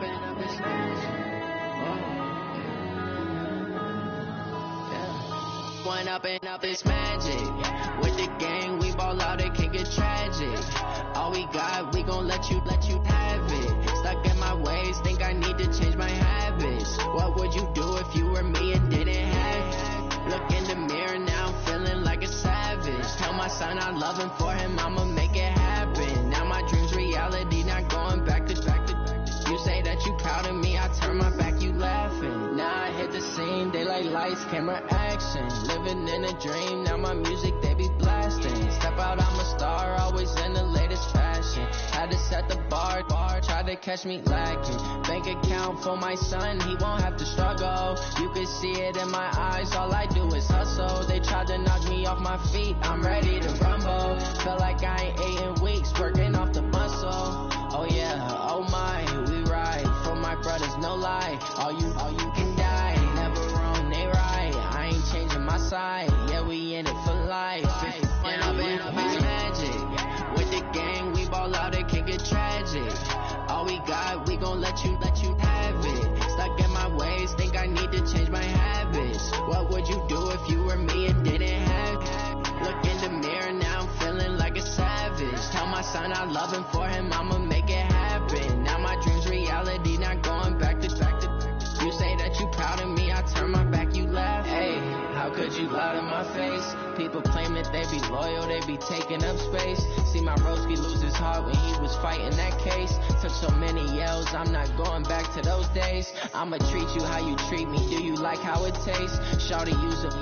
up, it's magic. One up and up, it's magic. With the gang, we ball out, it can get tragic. All we got, we gon' let you have it. Stuck in my ways, think I need to change my habits. What would you do if you were me and didn't have it? Look in the mirror now, I'm feeling like a savage. Tell my son I love him, for him I'ma make it happen. Now my dream's reality, not going back to. You say that you proud of me, I turn my back, you laughing. Now I hit the scene, daylight lights, camera action. Living in a dream, now my music they be blasting. Step out, I'm a star, always in the latest fashion. Had to set the bar, try to catch me lacking. Bank account for my son, he won't have to struggle. You can see it in my eyes, all I do is hustle. They tried to knock me off my feet, I'm ready to rumble. Felt like I ain't ate in weeks, working off the muscle. Oh yeah, oh my, we ride for my brothers, no lie. All you can die, never wrong, they right. I ain't changing my side, yeah, we in it for life. When up and up, it's magic. With the gang, we ball out, it can get tragic. All we got, we gon' let you have it. Stuck in my ways, think I need to change my habits. What would you do if you were me and didn't have it? Look in the mirror, now I'm feeling like a savage. Tell my son I love him, for him I'ma make it happen. Now my dream's reality, not going back to. You say that you proud of me, I turn my back, you laugh. Hey, how could you lie to my face? People claim that they be loyal, they be taking up space. See my broski lose his heart when he was fighting that case. Took so many yells, I'm not going back to those days. I'ma treat you how you treat me, do you like how it tastes? Shawty, use up.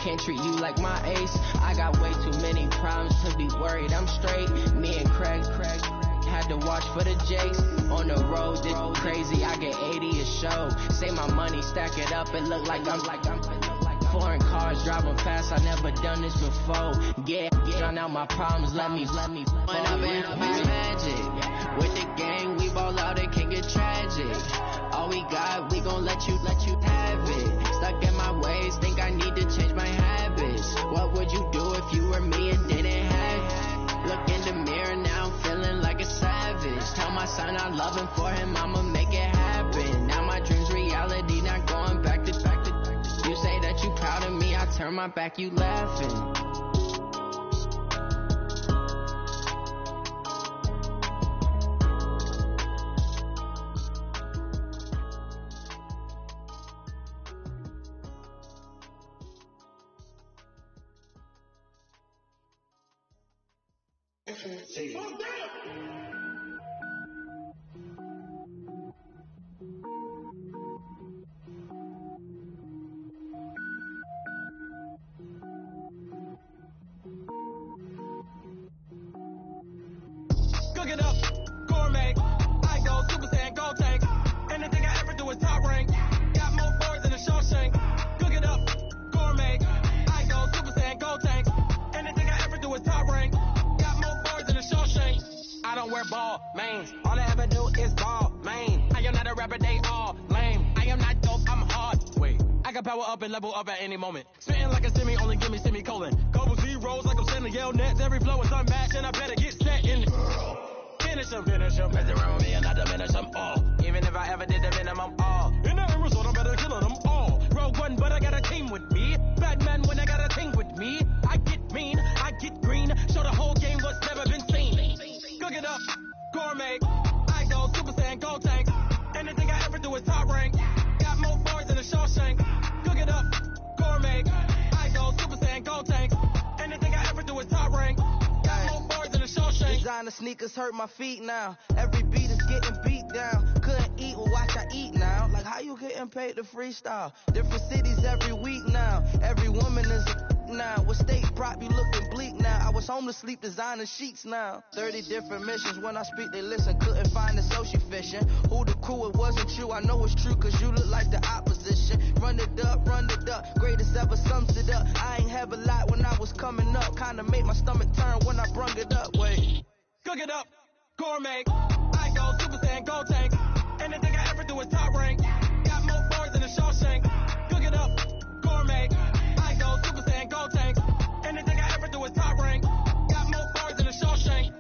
Can't treat you like my ace. I got way too many problems to be worried, I'm straight. Me and Craig had to watch for the Jakes. On the road, this crazy, I get 80 a show. Say my money, stack it up, it look like I'm foreign cars driving fast, I never done this before. Yeah, drown out my problems, let me When up and up, it's magic. With the gang, we ball out, it can get tragic. All we got, we gon' let you have it. Stuck in my ways, think I need to change my habits. What would you do if you were me and didn't have it? Look in the mirror, now I'm feeling like a savage. Tell my son I love him, for him I'ma make it happen. Now my dream's reality, not going back to. You say that you proud of me, I turn my back, you laughing. Cook it up, gourmet. I go Super Saiyan, gold tank. Anything I ever do is top rank. Got more boys than a Shawshank. Cook it up, gourmet. I go Super Saiyan, gold tank. Anything I ever do is top rank. Got more boys than a Shawshank. I don't wear ball mains. All I ever do is ball main. I am not a rapper, they all lame. I am not dope, I'm hard. Wait, I can power up and level up at any moment. Spitting like a semi, only give me semicolon. Couple zeros like I'm sending yell nets. Every flow is unmatched and I better get set in. Finish them, mess around with me and I diminish them all. Even if I ever did the minimum, all. In the end result, I'm better killing them all. Rogue One, but I got a team with me. Batman when I got a team with me. I get mean, I get green. Show the whole game what's never been seen. Cook it up, gourmet. I go Super Saiyan, gold tank. Anything I ever do is top rank. Got more boys than a Shawshank. Cook it up, gourmet. I go Super Saiyan, gold tank. Anything I ever do is top rank. Designer sneakers hurt my feet now. Every beat is getting beat down. Couldn't eat, well watch I eat now. Like how you getting paid to freestyle? Different cities every week now. Every woman is a now. What state prop you looking bleak now? I was home to sleep designer sheets now. 30 different missions. When I speak they listen. Couldn't find the social fishing. Who the crew, it wasn't you. I know it's true cause you look like the opposition. Run it up. Greatest ever sums it up. I ain't have a lot when I was coming up. Kinda made my stomach turn when I brung it up. Wait. Cook it up, gourmet. I go Super Saiyan, gold tank. Anything I ever do is top rank. Got more boys than a Shawshank. Cook it up, gourmet. I go Super Saiyan, gold tank. Anything I ever do is top rank. Got more boys than a Shawshank.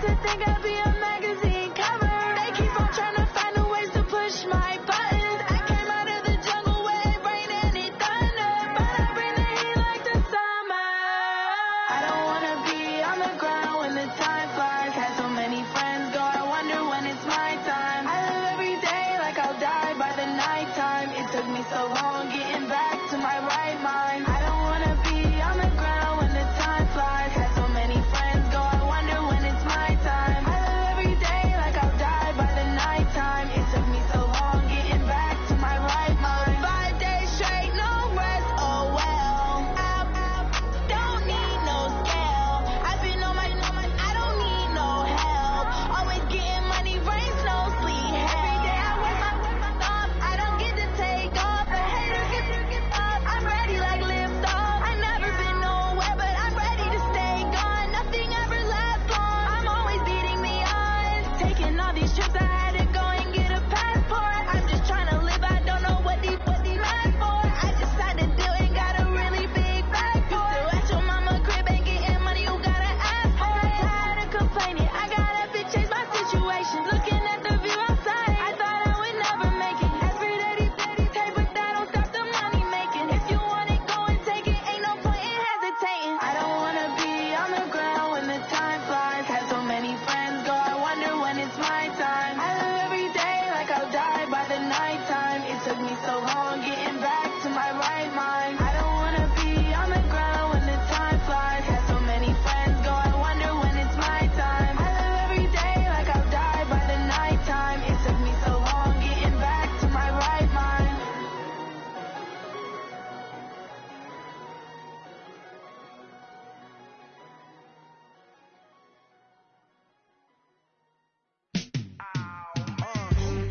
to think I'd be a magazine cover. They keep on trying to find a ways to push my buttons. I came out of the jungle where it rained and it thunder, but I bring the heat like the summer. I don't wanna be on the ground when the time flies. Had so many friends go, I wonder when it's my time. I live every day like I'll die by the nighttime. It took me so long getting back to my right mind. I don't wanna be on the ground when the time flies. Had so many friends go, I wonder when it's my time. I live every day like I'll die by the nighttime. It took me so long getting back to my right mind. 5 days straight, no rest, oh well. I don't need no scale. I've been on my, I don't need no help. Always getting money, rain, snow, sleet, every day I work my thumb. I don't get to take off. A hater get up. I'm ready like lift off. I've never been nowhere, but I'm ready to stay gone. Nothing ever lasts long. I'm always beating the odds. Taking all these trips, I had to go and get a passport. I'm just trying to live. I don't know what these mad for. I decided to do and got a really big bag for it. Still at your mama crib and getting money, you gotta ask for it. Tired of complaining, I gotta change my situation. Looking at the view outside, I thought I would never make it. Ask for daddy, hey, but that don't stop the money making. If you want it, go and take it. Ain't no point in hesitating. I don't wanna be on the ground when the time flies. Had so many friends go, I wonder when it's my time. I live every day like I'll die by the nighttime. It took me so long getting back to my right mind. I don't wanna be on the ground when the time flies. Had so many friends go, I wonder when it's my time. I live every day like I'll die by the nighttime. It took me so long getting back to my right mind.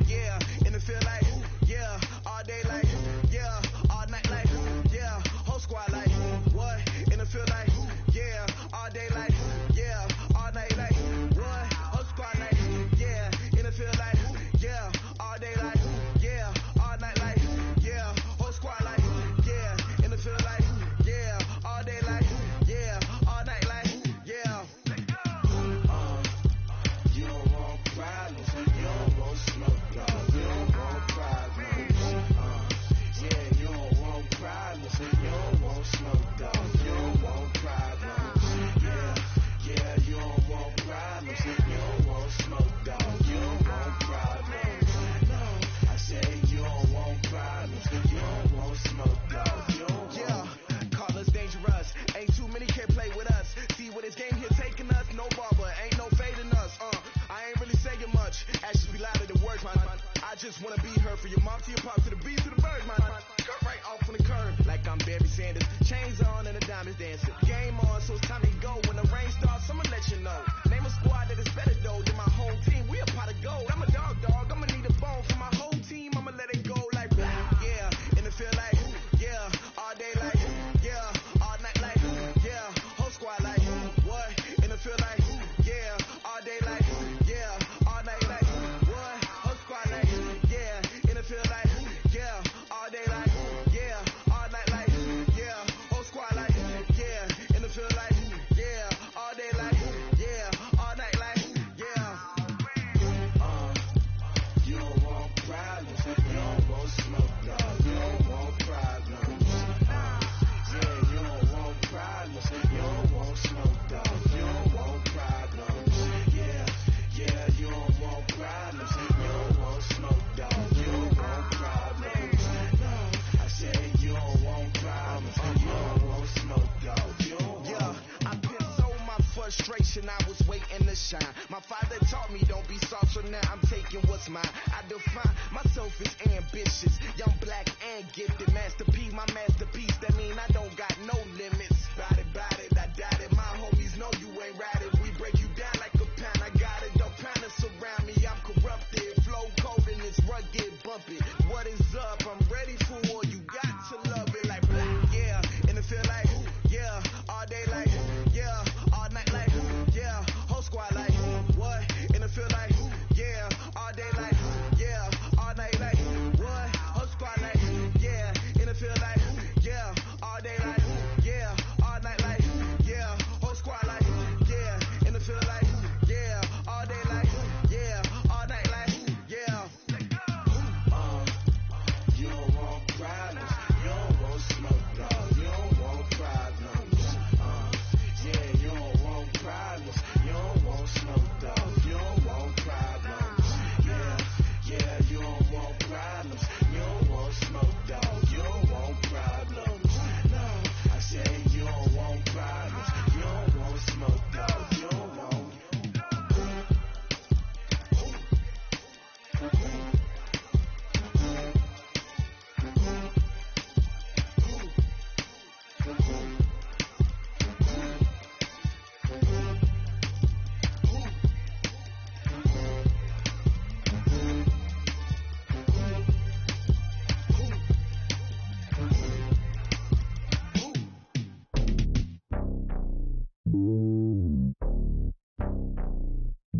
Yeah, in the field like, yeah, all day like, yeah, all night like, yeah, whole squad like, what? In the field like, yeah, all day like, yeah, all night like, what? Whole squad like, yeah, in the field like, yeah, all day like, yeah, all night like, yeah, whole squad like, yeah, in the field like, yeah, all day like, yeah, all night like, yeah. You don't want problems, you don't want smoke, dog. You don't want problems. Yeah, you don't want problems, you don't want smoke, dog. You don't want problems. Yeah, you don't want problems, you don't want smoke, dog. You don't want problems. No, I say you don't want problems, you don't want smoke, dog. You don't want. Call us dangerous. Ain't too many can play with us. See where this game here taking us. No barber, ain't no fading us. I ain't really saying much. Actions be louder than words, man. I just wanna be heard for your mom to your pop to the beat to the bird, man. Cut right off on the curb like I'm Barry Sanders. Chains on and the diamonds dancing. Game on, so it's time to go. When the rain starts, I'ma let you know. Name a squad that is better though than my home team. We a pot of gold. I'm a dog. I'ma need a bone for my whole team. I'ma let it go like that. Yeah, in the field like, yeah, all day like, yeah, all night like, yeah, whole squad like, what? In the field like, yeah, all day like, yeah, all night like, what? Whole squad like, yeah, in the field like, yeah, all day like, yeah, all night like, yeah, whole squad like, yeah, in the field like, yeah, all day like, yeah, all night like, yeah. You don't want problems, you don't want smoke, dog. You don't want problems. Yeah, you don't want problems, you don't want smoke, dog. You don't want problems. Yeah, you don't want problems, you don't want smoke, dog. You don't want problems. No, I said you don't want problems, you don't want smoke, dog. You don't want. I pissed so my frustration, I was waiting to shine. My father taught me don't be soft, so now I'm taking what's mine. I define myself as ambitious, young, black, and gifted. Masterpiece, my masterpiece, that mean I don't got no limits. Bout it, I doubt it. My homies know you ain't ratted. We break you down like a pound. I got it, don't pound us around me. I'm corrupted, flow cold and it's rugged, bumpy. What is up? I'm ready for war. You got to love it like black. Yeah, in the field like, yeah, all day like, yeah, all night like, yeah, whole squad like, what? In the field like, yeah, all day like, yeah, all night like, what? Whole squad like, yeah,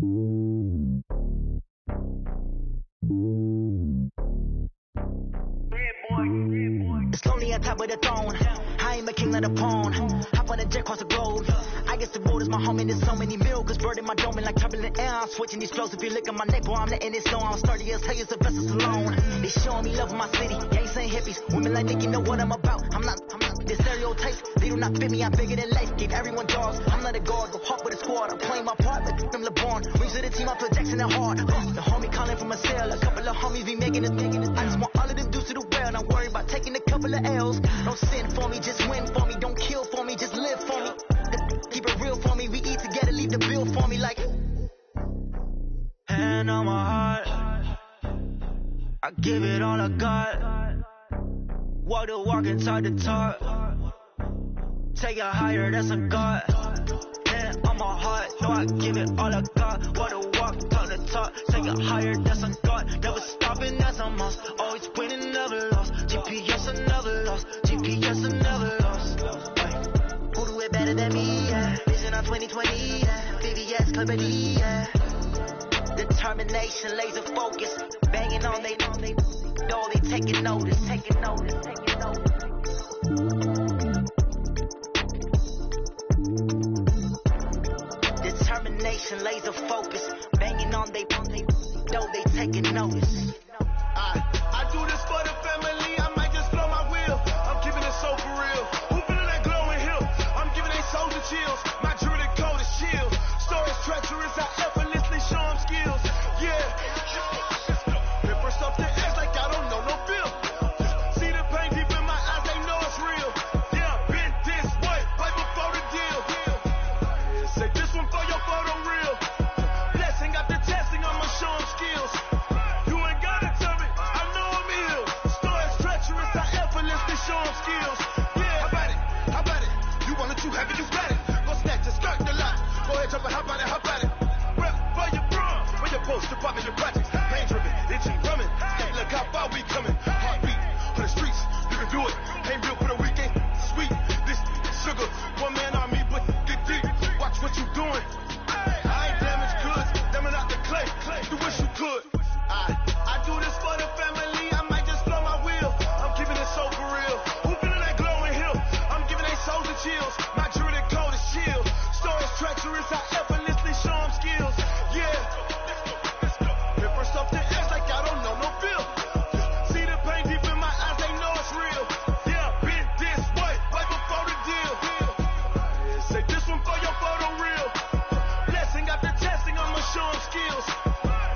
It's lonely on top of the throne. I ain't a king of the pawn. Hop on a jet across the globe. I guess the road is my home and there's so many miracles burning my dome and like turbulent air. I'm switching these flows. If you look at my neck, boy, I'm letting it snow. I'm sturdy as hell, it's a vessel alone. They showing me love in my city. Gangs ain't hippies. Women like Nicky know what I'm about. I'm not the stereotypes. They do not fit me. I'm bigger than life. Gave everyone jaws. I'm not a guard. Go hard with a squad. I'm playing my part, but them LeBron. Rings to the team. I feel Jackson and hard. The homie calling from a cell. A couple of homies be making it. I just want all of them dudes to the well. Not worry about taking a couple of L's. Don't sin for me, just win for me. Don't kill for me, just live for me. Keep it real for me. We eat together, leave the bill for me like. Hand on my heart, I give it all I got. Walk the walk and talk the talk. Take it higher, that's a God. Hand on my heart, no, I give it all I got. Walk the walk, talk the talk. Take it higher, that's a God. Never stopping, that's a must. Always winning, never lost. GPS, I never lost. GPS, I never lost. Who do it better than me? Yeah. Vision on 2020. Yeah. VVS, Clippity. Yeah. Determination, laser focus. Banging on they know they taking notice. Taking notice. Taking notice. Determination, laser focus. Banging on they know they taking notice. I do this for the family. I might just blow my wheel. I'm keeping it so for real. Who feeling that glowing hill? I'm giving they soldier chills. My jewelry coat is shield. Stories treacherous. I effortlessly show them skills. Yeah. Hit first off the edge like I don't know no feel. See the pain deep in my eyes. They know it's real. Yeah, been this way before the deal. Say this one for your photo reel. Blessing after testing. I'ma show them skills. You ain't gotta tell me. I know I'm ill. Stories treacherous. I effortlessly show them skills. Yeah. How about it? You want it, you have it, you got it. Go snatch it, skirt the lot. Go ahead, jump it, how about it? Rep for your brum. When you're supposed to pop in your projects. Pain driven, itchy, drumming. Hey, look how far we coming. Heartbeat for the streets. You can do it. Ain't real for the weekend. Sweet. This sugar. One man on me, but get deep. Watch what you doing. I ain't damaged goods. Damn out the clay. You wish you could. I do this for the family. I might just blow my wheel. I'm keeping it so for real. Who feeling that glowing hill? I'm giving they soldier chills. My jewelry coat is shield. Stories treacherous. I effortlessly show them skills. Yeah. Hit first off the edge like I don't know no feel. See the pain deep in my eyes. They know it's real. Yeah, been this way before the deal. Say this one for your photo reel. Blessing after testing. I'ma show them skills.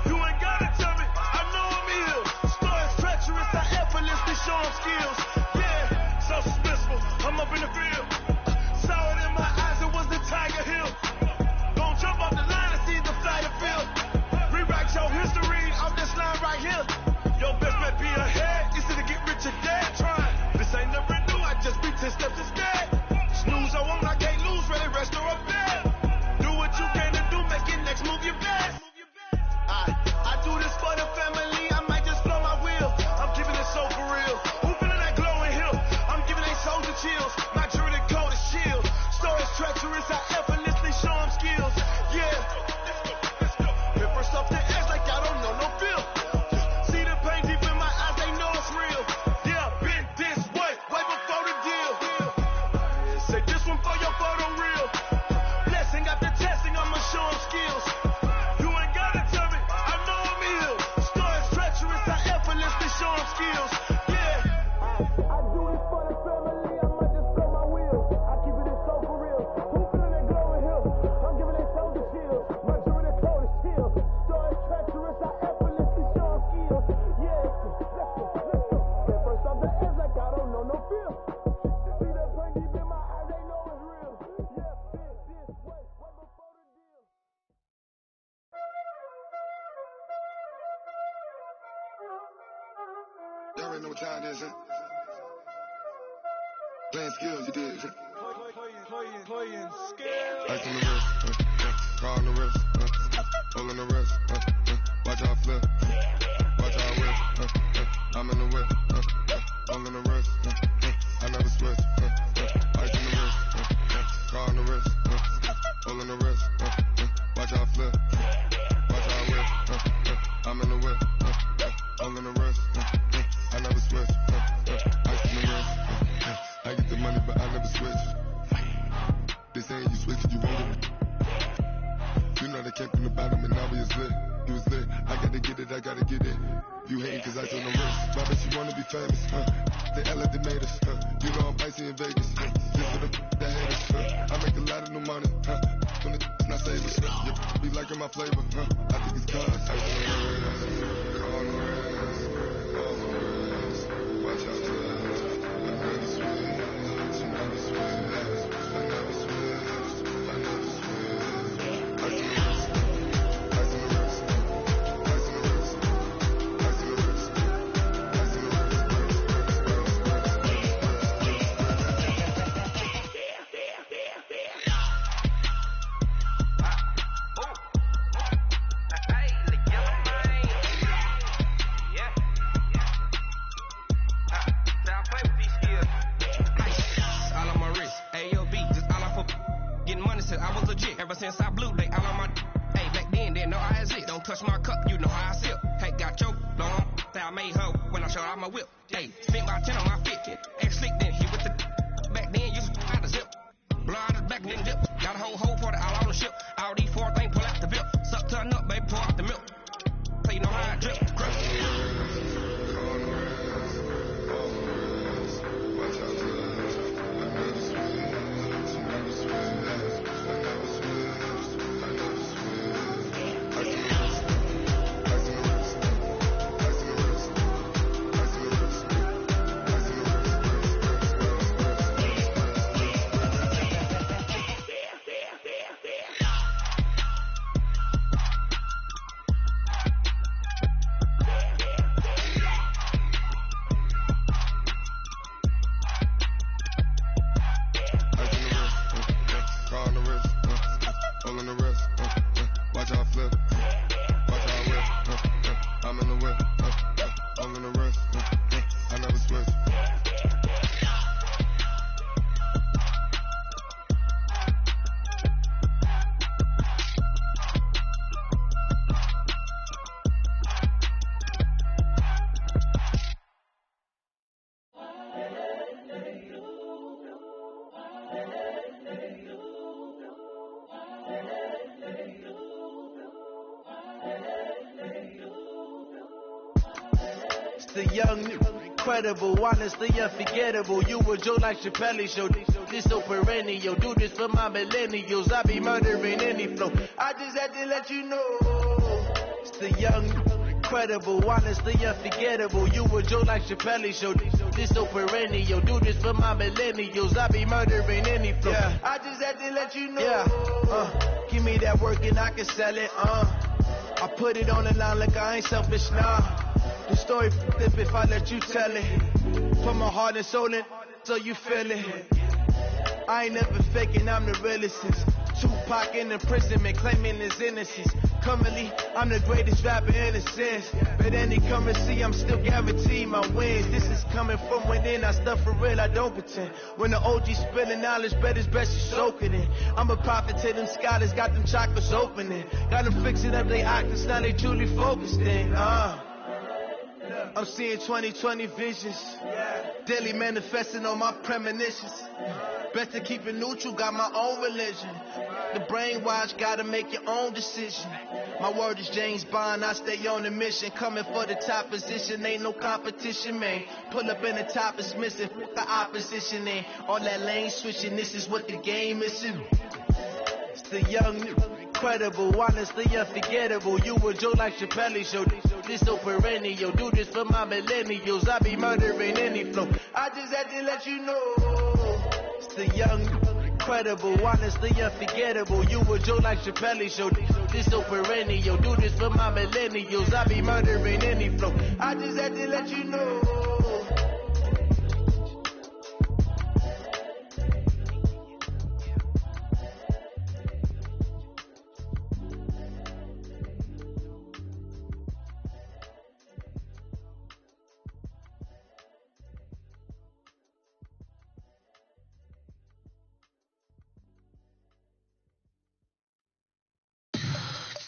You ain't gotta tell me. I know I'm ill. Stories treacherous. I effortlessly show them skills. Yeah, so suspenseful. I'm up in the field. Saw it in my eyes. It was the Tiger Hill. Don't jump off the line and see the flight of field. Rewrite your history off this line right here. Your best bet be ahead. It's to get rich or dead. Trying. This ain't never new. I just be 10 steps instead. Snooze I won't. I can't lose. Ready, rest or up bed. Do what you can to do. Make it next move your best. I do this for the family. I might just blow my wheel. I'm keeping it so for real. Who feeling that glowing hill? I'm giving they soldier chills. My jewelry coat is shield. Stories treacherous. I effortlessly show them skills. Yeah. Hit first off the edge like I don't know no feel. See the pain deep in my eyes. They know it's real. Yeah, been this way before the deal. Say this one for your photo reel. Blessing after testing. I'ma show them skills. You ain't gotta tell me. I know I'm ill. Stories treacherous. I effortlessly show them skills. Yeah. I do this for the family. I might just blow my wheel. I keep it so for real. Who feeling that glowing hill? I'm giving they soldier shield. My jewelry coat is shield. Stories treacherous. I effortlessly show them skills. Yeah. Hit first off the edge like I don't know no feel. See that pain deep in my eyes. They know it's real. Yeah, been this way before the deal. Y'all already know what time it is, huh? Playing skills, you did, huh? Playing skills. Ice on the wrist, car on the wrist, hole in the wrist, watch how I flip, watch how I whip, I'm in the whip, hole in the wrist, I never switch, ice on the wrist, car on the wrist, hole in the wrist, watch how I flip, gotta get it. You hating cause I took no risk. My bitch, you wanna be famous, They act like they made us, You know I'm icy in Vegas, Just for the that hate us, I make a lot of new money, When the not savers, Be liking my flavor, I think it's cause on the rest, watch out, I never switch, never switch, I never switch, I never switch. I see the rest, I see the rest, I see the rest, I see the rest, I see the rest. I was legit ever since I blew they all on my hey back then didn't know I had it. Don't touch my cup, you know how I sip. Hey, got choked, long that I made her when I showed out my whip. Hey, spent my 10 on my fit. Ex slick then he with the back then used to out the zip. Blind as back then dip. Got a whole for the all on the ship. All these four things pull out the bip. Suck turn up, baby, pour out the milk. Play you know how I drip. The young, incredible, honestly unforgettable. You a Joe like Chappelle show. This so perennial. Do this for my millennials. I be murdering any flow. I just had to let you know. It's the young, incredible, honestly unforgettable. You a Joe like Chappelle show. This so perennial. Do this for my millennials. I be murdering any flow. Yeah. I just had to let you know. Yeah. Give me that work and I can sell it. I put it on the line like I ain't selfish now. The story flip if I let you tell it. Put my heart and soul in so you feel it. I ain't never faking, I'm the realest since Tupac in imprisonment, claiming his innocence. Currently, I'm the greatest rapper in a sense. But any come and see, I'm still guaranteed my wins. This is coming from within, I stuff for real, I don't pretend. When the OG spilling knowledge, bet it's best you soak it in. I'm a prophet to them scholars, got them chakras opening. Got them fixing up they octaves, now they truly focused in. I'm seeing 2020 visions, daily manifesting on my premonitions. Better keep it neutral, got my own religion. The brainwash, gotta make your own decision. My word is James Bond, I stay on a mission. Coming for the top position, ain't no competition, man. Pull up in the top is missing, fuck the opposition, ain't all that lane switching, this is what the game is. It's the young, incredible, honestly unforgettable. You a Joe like Chappelle show. This so perennial. Do this for my millennials. I be murdering any flow. I just had to let you know. It's the young, incredible, honestly unforgettable. You a Joe like Chappelle show. This so perennial. Do this for my millennials. I be murdering any flow. I just had to let you know.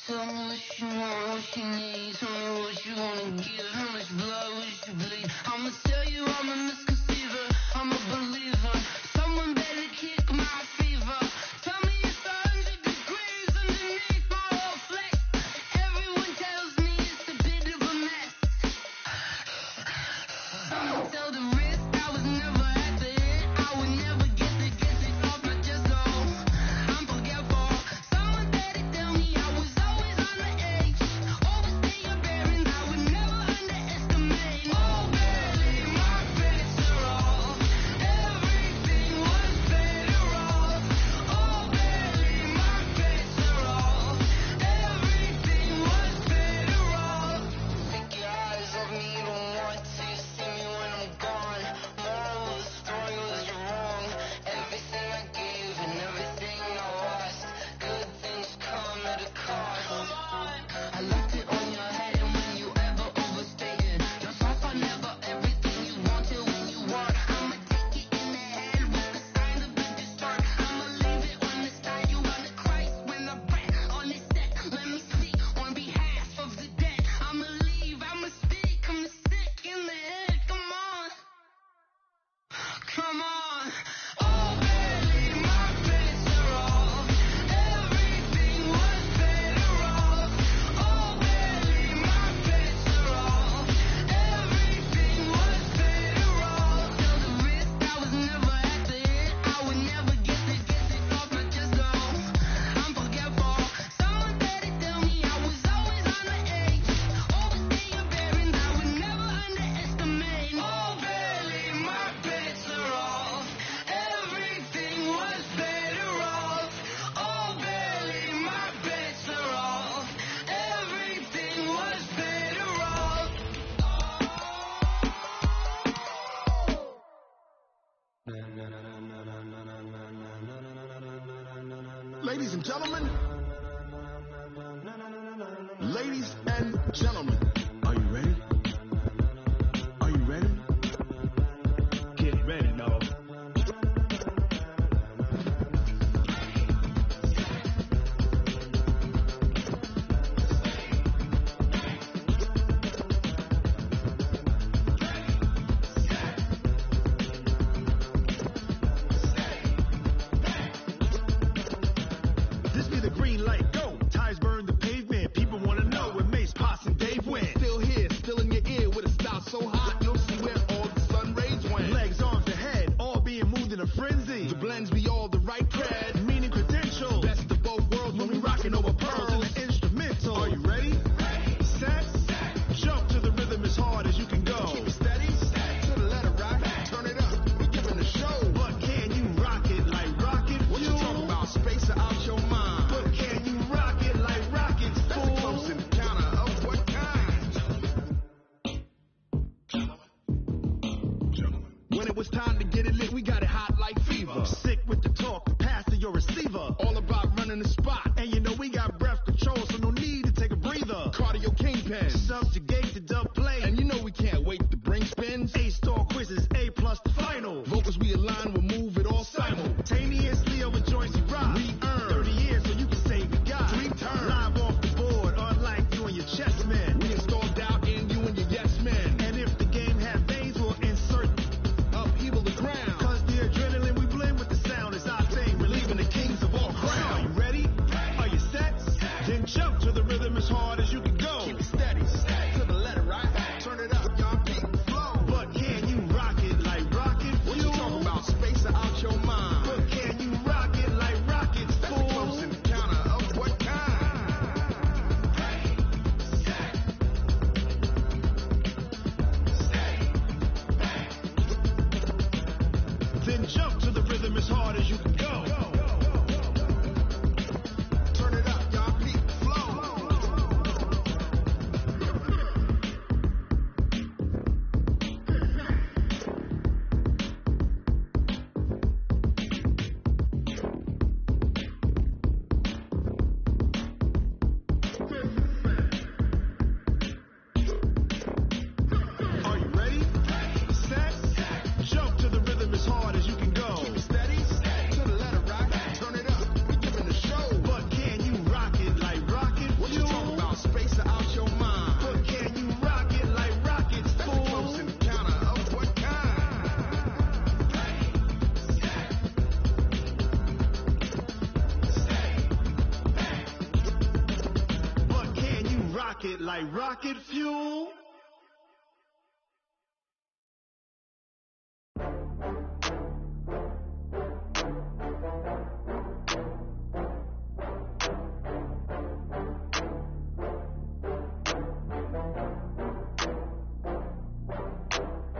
Tell me what you want, what you need. Tell me what you wanna give. How much blood would you bleed? I'ma tell you I'm a misconceiver. I'm a believer. Someone better kick my fever. Tell me it's 100 degrees underneath my whole flex. Everyone tells me it's a bit of a Ladies and gentlemen, ladies and gentlemen, are you ready? Are you ready? Get ready, dog. This be the green light, go. Ties burn the pavement. People wanna know when Mace, Potts, and Dave went. Still here, still in your ear with a style so hot, you'll see where all the sun rays went. Legs, arms, and head, all being moved in a frenzy. The blends be all the right cred, meaning credentials. Best of both worlds when we rockin' over pearls and the instrumental. Are you ready? Set, jump to the rhythm as hard as you can go. Keep it steady, to the letter right, turn it up, we giving the show. But can you rock it like rocket fuel? What you talking about, space out your mind? But can you rock it like rockets, fool? That's a close encounter of what kind? When it was time to get it lit, we got it hot like fever. Sick with the talk, pass to your receiver. All about running the spot, and you know we got breath control, so no need to take a breather. Cardio kingpin, subjugate the dub play, and you know we can't wait to bring spins. A-star quizzes, A+ the final. Vocals we align, we'll move it all simultaneously over joints we rock. We earn 30 years so you can say we got 3 turns. Live off the board, unlike you and your chess men. We install doubt in you and your yes men. And if the game had veins, we'll insert upheaval the ground. Cause the adrenaline we blend with the sound is our thing, relieving the kings of all crowns. Are you ready? Are you set? Then jump to the rhythm as hard as you can go. Keep it steady, to the letter right, turn it up, y'all beat the flow. But can you rock it like rocket fuel? What you talking about, space out your mind? But can you rock it like rockets, fool? That's a close encounter of what kind? Then jump to the rhythm as hard as you can go. Turn it up, y'all beat the flow. Are you ready? Set, jump to the rhythm as hard as you can go. Keep it steady, to the letter right, turn it up, we giving the show. But can you rock it like rocket fuel? What you talking about, space out your mind? But can you rock it like rockets, fool? That's a close encounter of what kind? But can you rock it like rocket fuel?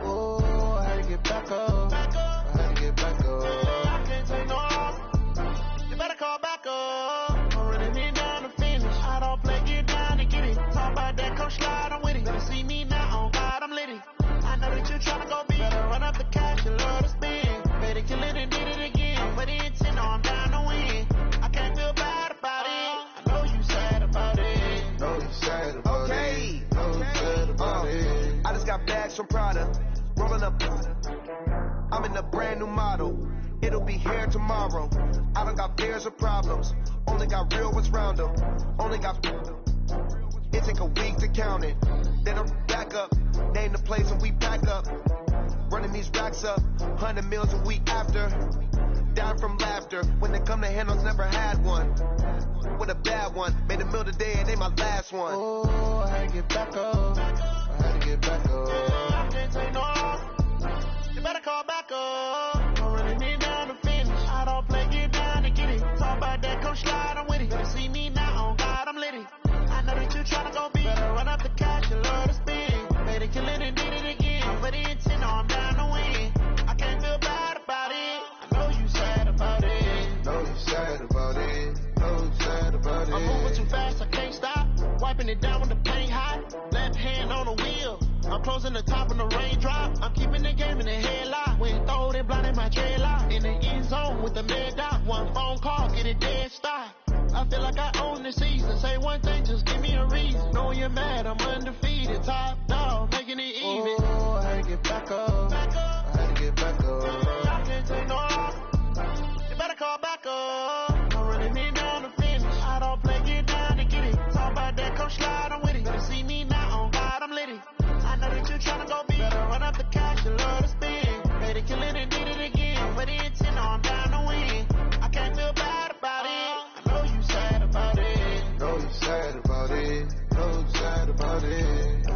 Oh, I had to get back up. I had to get back up. I can't take no loss. You better call back up. I'm running it down to finish. I don't play, get down to get it. Talk about that, come slide, I'm with it. Better see me now, on God, I'm litty. I know that you tryna go big. Better run up the cash, you love to spend. Better kill it and did it again. But it's in, I'm down to win. I can't feel bad about it. I know you sad about it. Know you sad about Okay. it. Know you sad about it. I just got bags from Prada, rolling up. I'm in a brand new model. It'll be here tomorrow. I don't got fears or problems. Only got real ones round them. Only got. It take a week to count it. Then I'm back up. Name the place and we back up. Running these racks up. 100 meals a week after. Down from laughter. When they come to handles, never had one. With a bad one. Made a meal today and they my last one. Oh, I had to get back up. I had to get back up. I can't take no loss. You better call back up. I'm running it down to finish. I don't play, get down to get it. Talk about that, come slide, I'm with it. Better see me now, on God, I'm litty. I know that you tryna go big. Better run up the cash, you love to spend. Better kill it and did it again. But it's in, I'm down to win. I can't feel bad about it. I know you sad about it. Know you sad about it. Know you sad about it. I'm moving too fast, I can't stop. Wiping it down when the paint hot. Left hand on the wheel. I'm closing the top when the raindrop. I'm keeping the game in the headlock. When throw it blind in my trailer. In the end zone with the med dot. One phone call, get it dead stop. I feel like I own the season. Say one thing, just give me a reason. Know you're mad, I'm undefeated. Top dog, making it even. Oh, I had to get back up. I had to get back up. I can't take no loss. You better call back up. I'm running it down to finish. I don't play, get down to get it. Talk about that, come slide, I'm with it. Better see me now, on God, I'm litty. I know that you tryna go big. Better run up the cash, you love to spend. Better kill it and did it again. But it's in, I'm down to win. I can't feel bad about it. I know you sad about it. Know you sad about it. Know you sad about it.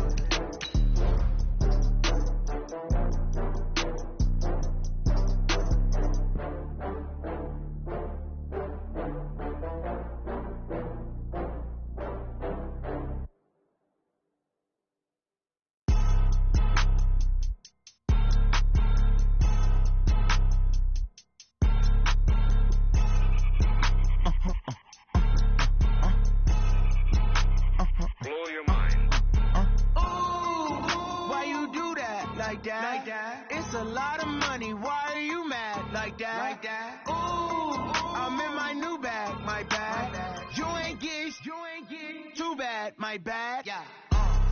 It's a lot of money. Why are you mad like that? Ooh, I'm in my new bag, my bad. You ain't get too bad, my bad. Yeah.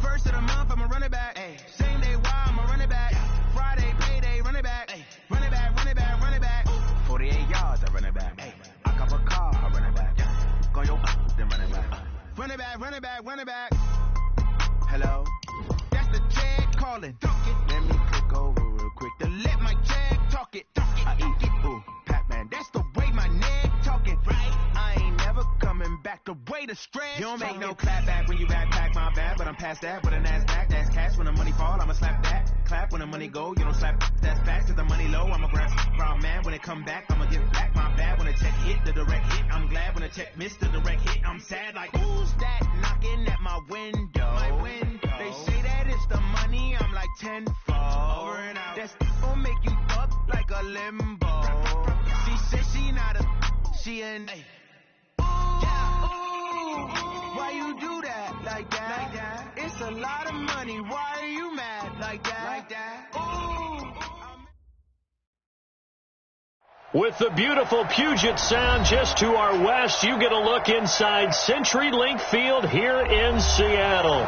First of the month, I'ma run it back. Ay. Same day, why I'ma run it back. Ay. Friday, payday, run it back. Ay. Run it back, run it back, run it back. Ooh. 48 yards, I run it back. Ay. I cop a car, I run it back. Go your then run it back. Run it back, run it back, run it back. Hello? That's the check calling. Let me click over real quick to let my check talk it. I eat it, ooh, Pac-Man. That's the way my neck talking, right? I ain't never coming back the way the stress. You don't make no clap back when you backpack my bad, but I'm past that with a NASDAQ. That's cash when the money fall, I'ma slap that. Clap when the money go, you don't slap. That's fast cause the money low. I'ma grab round man when it come back. I'ma give back my bad when the check hit the direct hit. I'm glad when the check missed the direct hit. I'm sad like who's that knocking at my window? My window. They say that it's the money. I'm like tenfold. Over and out. That's gonna make you up like a limbo. She said she not a, she an. Ay. Ooh, why you do that like that? It's a lot of money. Why are you mad like that? Ooh. With the beautiful Puget Sound just to our west, you get a look inside CenturyLink Field here in Seattle.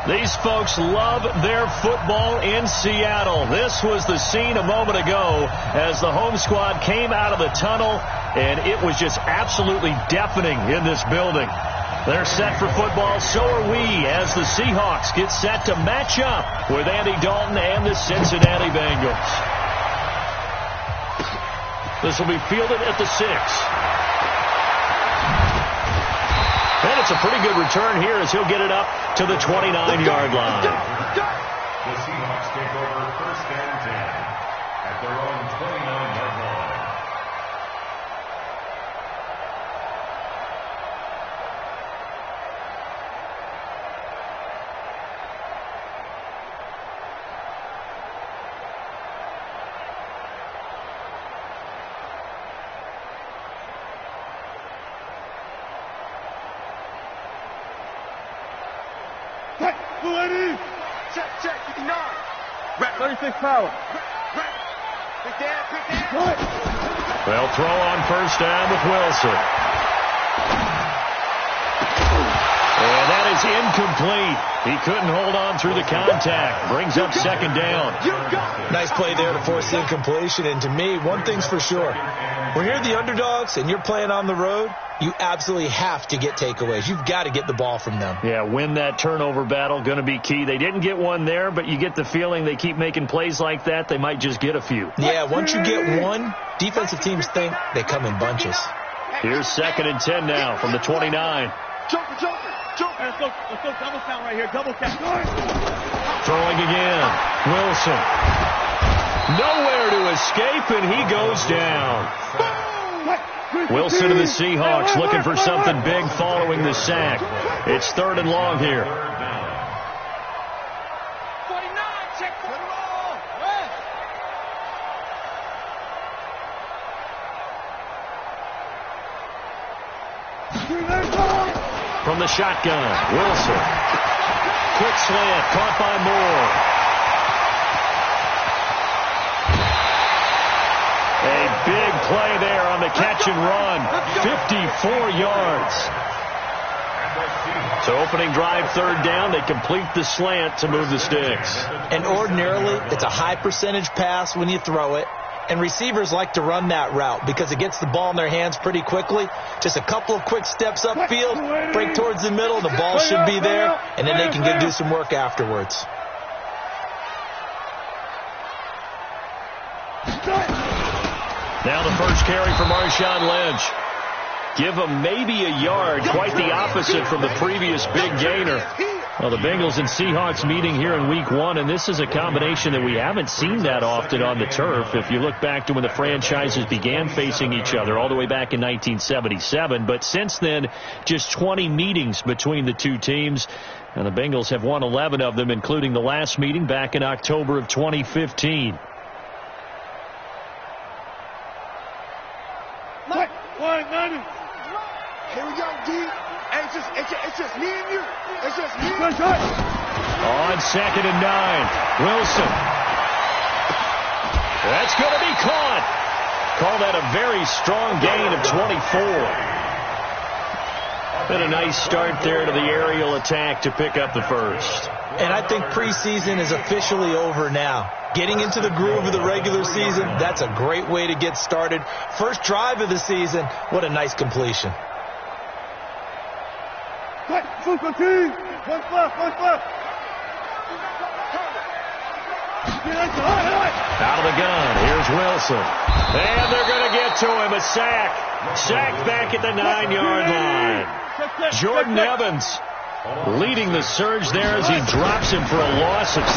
These folks love their football in Seattle. This was the scene a moment ago as the home squad came out of the tunnel, and it was just absolutely deafening in this building. They're set for football, so are we, as the Seahawks get set to match up with Andy Dalton and the Cincinnati Bengals. This will be fielded at the 6. And it's a pretty good return here as he'll get it up to the 29-yard line. The Seahawks take over first and 10 at their own 29-yard line. Check, 59. 36 power. They'll throw on first down with Wilson. And that is incomplete. He couldn't hold on through the contact. Brings up second down. Nice play there to force the incompletion. And to me, one thing's for sure. When you're the underdogs and you're playing on the road, you absolutely have to get takeaways. You've got to get the ball from them. Yeah, win that turnover battle, going to be key. They didn't get one there, but you get the feeling they keep making plays like that, they might just get a few. Yeah, once you get one, defensive teams think they come in bunches. Here's second and 10 now from the 29. Joker. Let's go double count right here. Double count. Throwing again. Wilson. Nowhere to escape, and he goes down. Wilson and the Seahawks looking for something big following the sack. It's third and long here. 49, check for the roll. From the shotgun, Wilson. Quick slant, caught by Moore. A Big play there on the catch and run. 54 yards. So opening drive, third down, they complete the slant to move the sticks. And ordinarily, it's a high percentage pass when you throw it. And receivers like to run that route because it gets the ball in their hands pretty quickly. Just a couple of quick steps upfield, break towards the middle, the ball should be there, and then they can do some work afterwards. Now the first carry for Marshawn Lynch. Give him maybe a yard, quite the opposite from the previous big gainer. Well, the Bengals and Seahawks meeting here in Week 1, and this is a combination that we haven't seen that often on the turf. If you look back to when the franchises began facing each other all the way back in 1977, but since then, just 20 meetings between the two teams, and the Bengals have won 11 of them, including the last meeting back in October of 2015. Here we go, D. It's just me and you. It's just me and you. On 2nd and 9, Wilson. That's going to be caught. Call that a very strong gain of 24. Been a nice start there to the aerial attack to pick up the first. And I think preseason is officially over now. Getting into the groove of the regular season, that's a great way to get started. First drive of the season, what a nice completion. Out of the gun, here's Wilson. And they're going to get to him, a sack. Sacked back at the 9-yard line. Jordan Evans leading the surge there as he drops him for a loss of 6.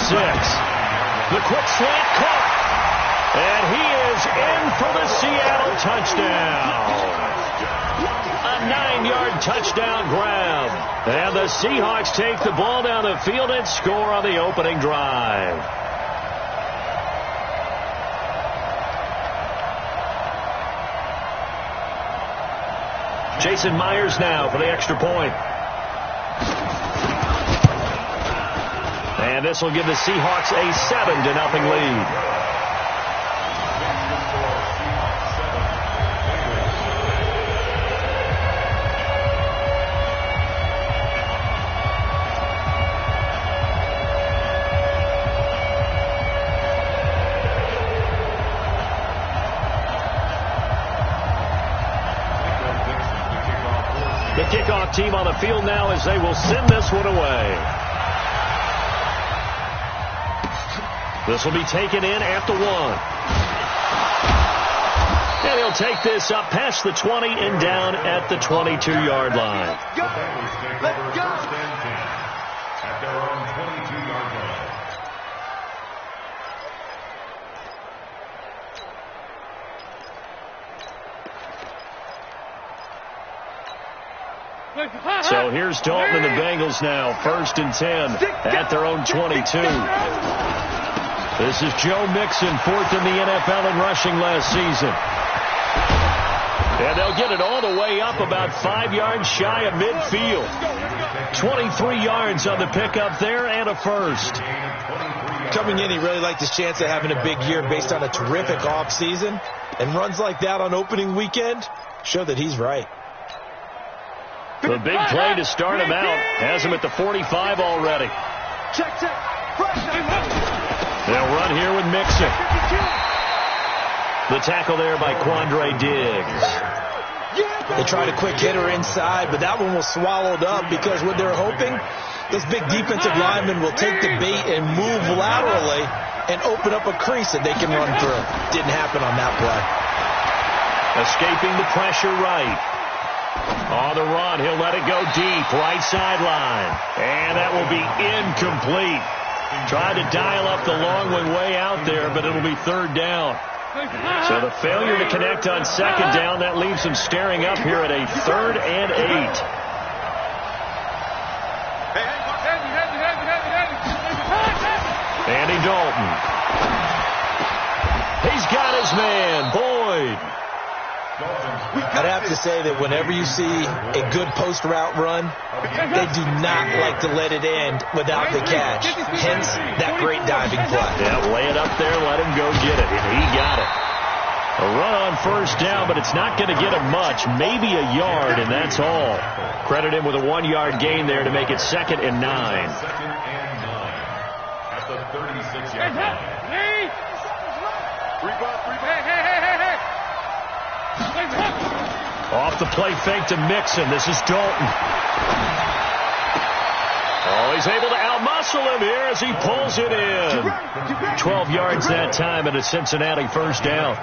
The quick slant caught. And he is in for the Seattle touchdown. A 9-yard touchdown grab. And the Seahawks take the ball down the field and score on the opening drive. Jason Myers now for the extra point. And this will give the Seahawks a 7-0 lead. The kickoff team on the field now as they will send this one away. This will be taken in at the 1. And he'll take this up past the 20 and down at the 22-yard line. Let's go. At their own 22-yard line. So here's Dalton and the Bengals now, 1st and 10 at their own 22. This is Joe Mixon, 4th in the NFL in rushing last season. And they'll get it all the way up about 5 yards shy of midfield. 23 yards on the pickup there and a first. Coming in, he really liked his chance of having a big year based on a terrific offseason. And runs like that on opening weekend show that he's right. The big play to start him out has him at the 45 already. They'll run here with Mixon. The tackle there by Quandre Diggs. They tried a quick hitter inside, but that one was swallowed up because what they're hoping, this big defensive lineman will take the bait and move laterally and open up a crease that they can run through. Didn't happen on that play. Escaping the pressure right. On the run, he'll let it go deep, right sideline. And that will be incomplete. Tried to dial up the long one way out there, but it'll be 3rd down. So the failure to connect on 2nd down, that leaves him staring up here at a 3rd and 8. Andy Dalton. He's got his man, Boyd. I'd have to say that whenever you see a good post route run, they do not like to let it end without the catch. Hence, that great diving play. Yeah, lay it up there, let him go get it, and he got it. A run on first down, but it's not going to get him much. Maybe a yard, and that's all. Credit him with a 1-yard gain there to make it 2nd and 9. 2nd and 9 at the 36-yard line. Off the play fake to Mixon. This is Dalton. Oh, he's able to outmuscle him here as he pulls it in. 12 yards that time and a Cincinnati first down.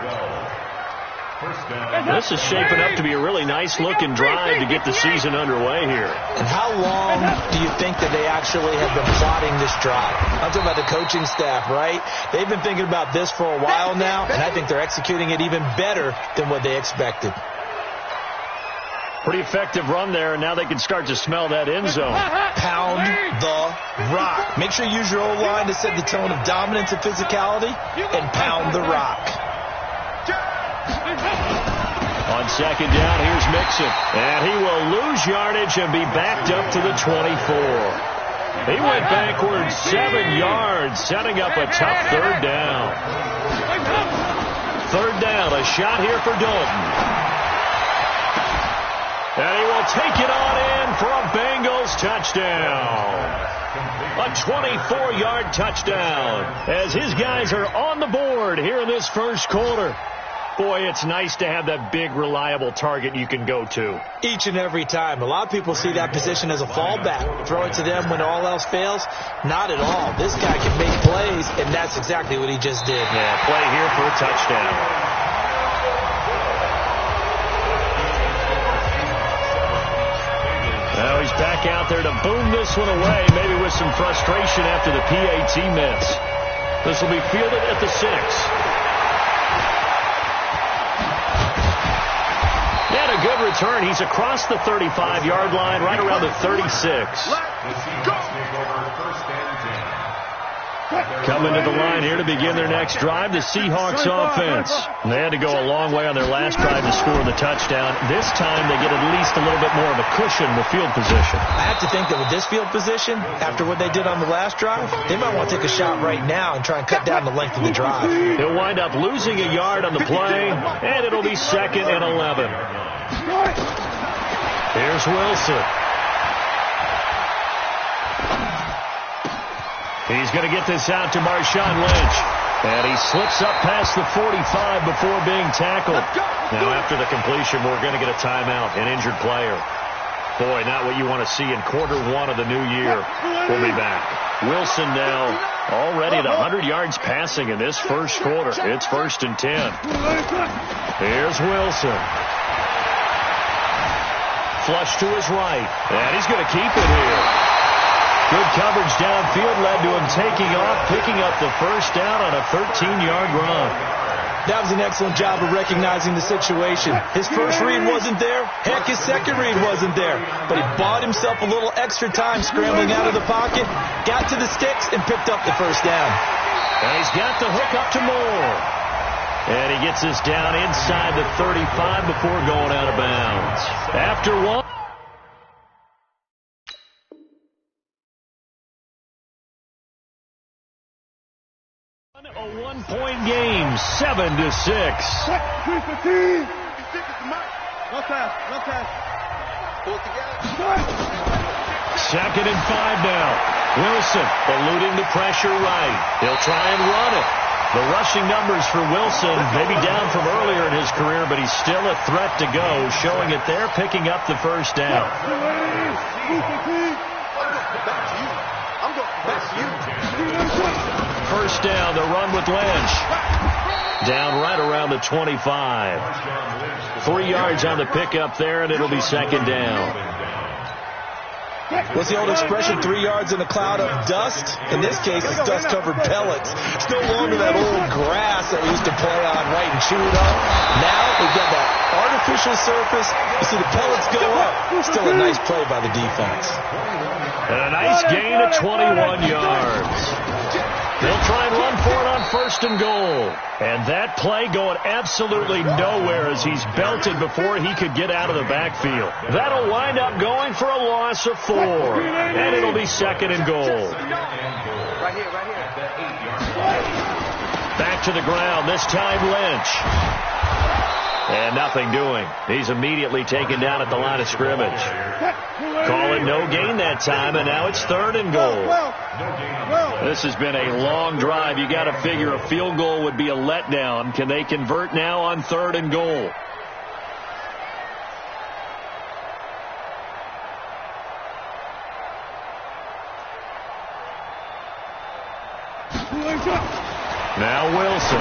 This is shaping up to be a really nice-looking drive to get the season underway here. And how long do you think that they actually have been plotting this drive? I'm talking about the coaching staff, right? They've been thinking about this for a while now, and I think they're executing it even better than what they expected. Pretty effective run there, and now they can start to smell that end zone. Pound the rock. Make sure you use your O-line to set the tone of dominance and physicality, and pound the rock. On 2nd down, here's Mixon. And he will lose yardage and be backed up to the 24. He went backwards 7 yards, setting up a tough 3rd down. 3rd down, a shot here for Dalton. And he will take it on in for a Bengals touchdown. A 24-yard touchdown as his guys are on the board here in this first quarter. Boy, it's nice to have that big, reliable target you can go to. Each and every time. A lot of people see that position as a fallback. Throw it to them when all else fails. Not at all. This guy can make plays, and that's exactly what he just did. Yeah, play here for a touchdown. Now he's back out there to boom this one away, maybe with some frustration after the PAT miss. This will be fielded at the 6. And a good return. He's across the 35-yard line, right around the 36. Coming to the line here to begin their next drive, the Seahawks offense. They had to go a long way on their last drive to score the touchdown. This time they get at least a little bit more of a cushion with field position. I have to think that with this field position, after what they did on the last drive, they might want to take a shot right now and try and cut down the length of the drive. He'll wind up losing a yard on the play, and it'll be 2nd and 11. Here's Wilson. He's going to get this out to Marshawn Lynch. And he slips up past the 45 before being tackled. Now, after the completion, we're going to get a timeout, an injured player. Boy, not what you want to see in quarter 1 of the new year. We'll be back. Wilson now already at 100 yards passing in this first quarter. It's 1st and 10. Here's Wilson. Flush to his right. And he's going to keep it here. Good coverage downfield led to him taking off, picking up the first down on a 13-yard run. That was an excellent job of recognizing the situation. His first read wasn't there. Heck, his second read wasn't there. But he bought himself a little extra time scrambling out of the pocket, got to the sticks, and picked up the first down. And he's got the hook up to Moore. And he gets this down inside the 35 before going out of bounds. After one. A 1-point game, 7-6. 2nd and 5 now. Wilson eluding the pressure right. He'll try and run it. The rushing numbers for Wilson, maybe down from earlier in his career, but he's still a threat to go, showing it there, picking up the first down. First down, the run with Lynch. Down right around the 25. 3 yards on the pickup there, and it'll be 2nd down. What's the old expression, 3 yards in a cloud of dust? In this case, it's dust-covered pellets. It's no longer that old grass that we used to play on, right, and chew it up. Now we've got that artificial surface. You see the pellets go up. Still a nice play by the defense. And a nice gain of 21 yards. They'll try and run for it on 1st and goal. And that play going absolutely nowhere as he's belted before he could get out of the backfield. That'll wind up going for a loss of 4. And it'll be 2nd and goal. Right here. Back to the ground, this time Lynch. And nothing doing. He's immediately taken down at the line of scrimmage. Call it no gain that time, and now it's 3rd and goal. This has been a long drive. You got to figure a field goal would be a letdown. Can they convert now on 3rd and goal? Now Wilson.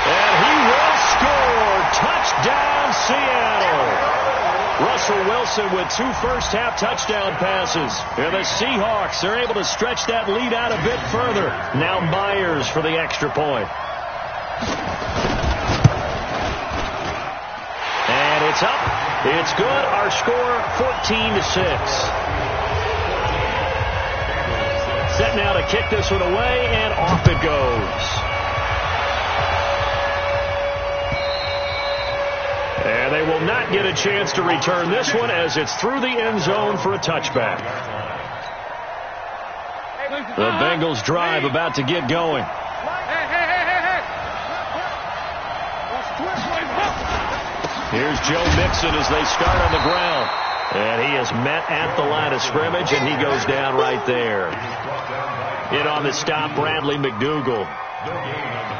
And he will score. Touchdown, Seattle. Russell Wilson with 2 first-half touchdown passes. And the Seahawks are able to stretch that lead out a bit further. Now Myers for the extra point. And it's up. It's good. Our score, 14-6. Set now to kick this one away, and off it goes. And they will not get a chance to return this one as it's through the end zone for a touchback. The Bengals drive about to get going. Here's Joe Mixon as they start on the ground. And he is met at the line of scrimmage, and he goes down right there. In on the stop, Bradley McDougall.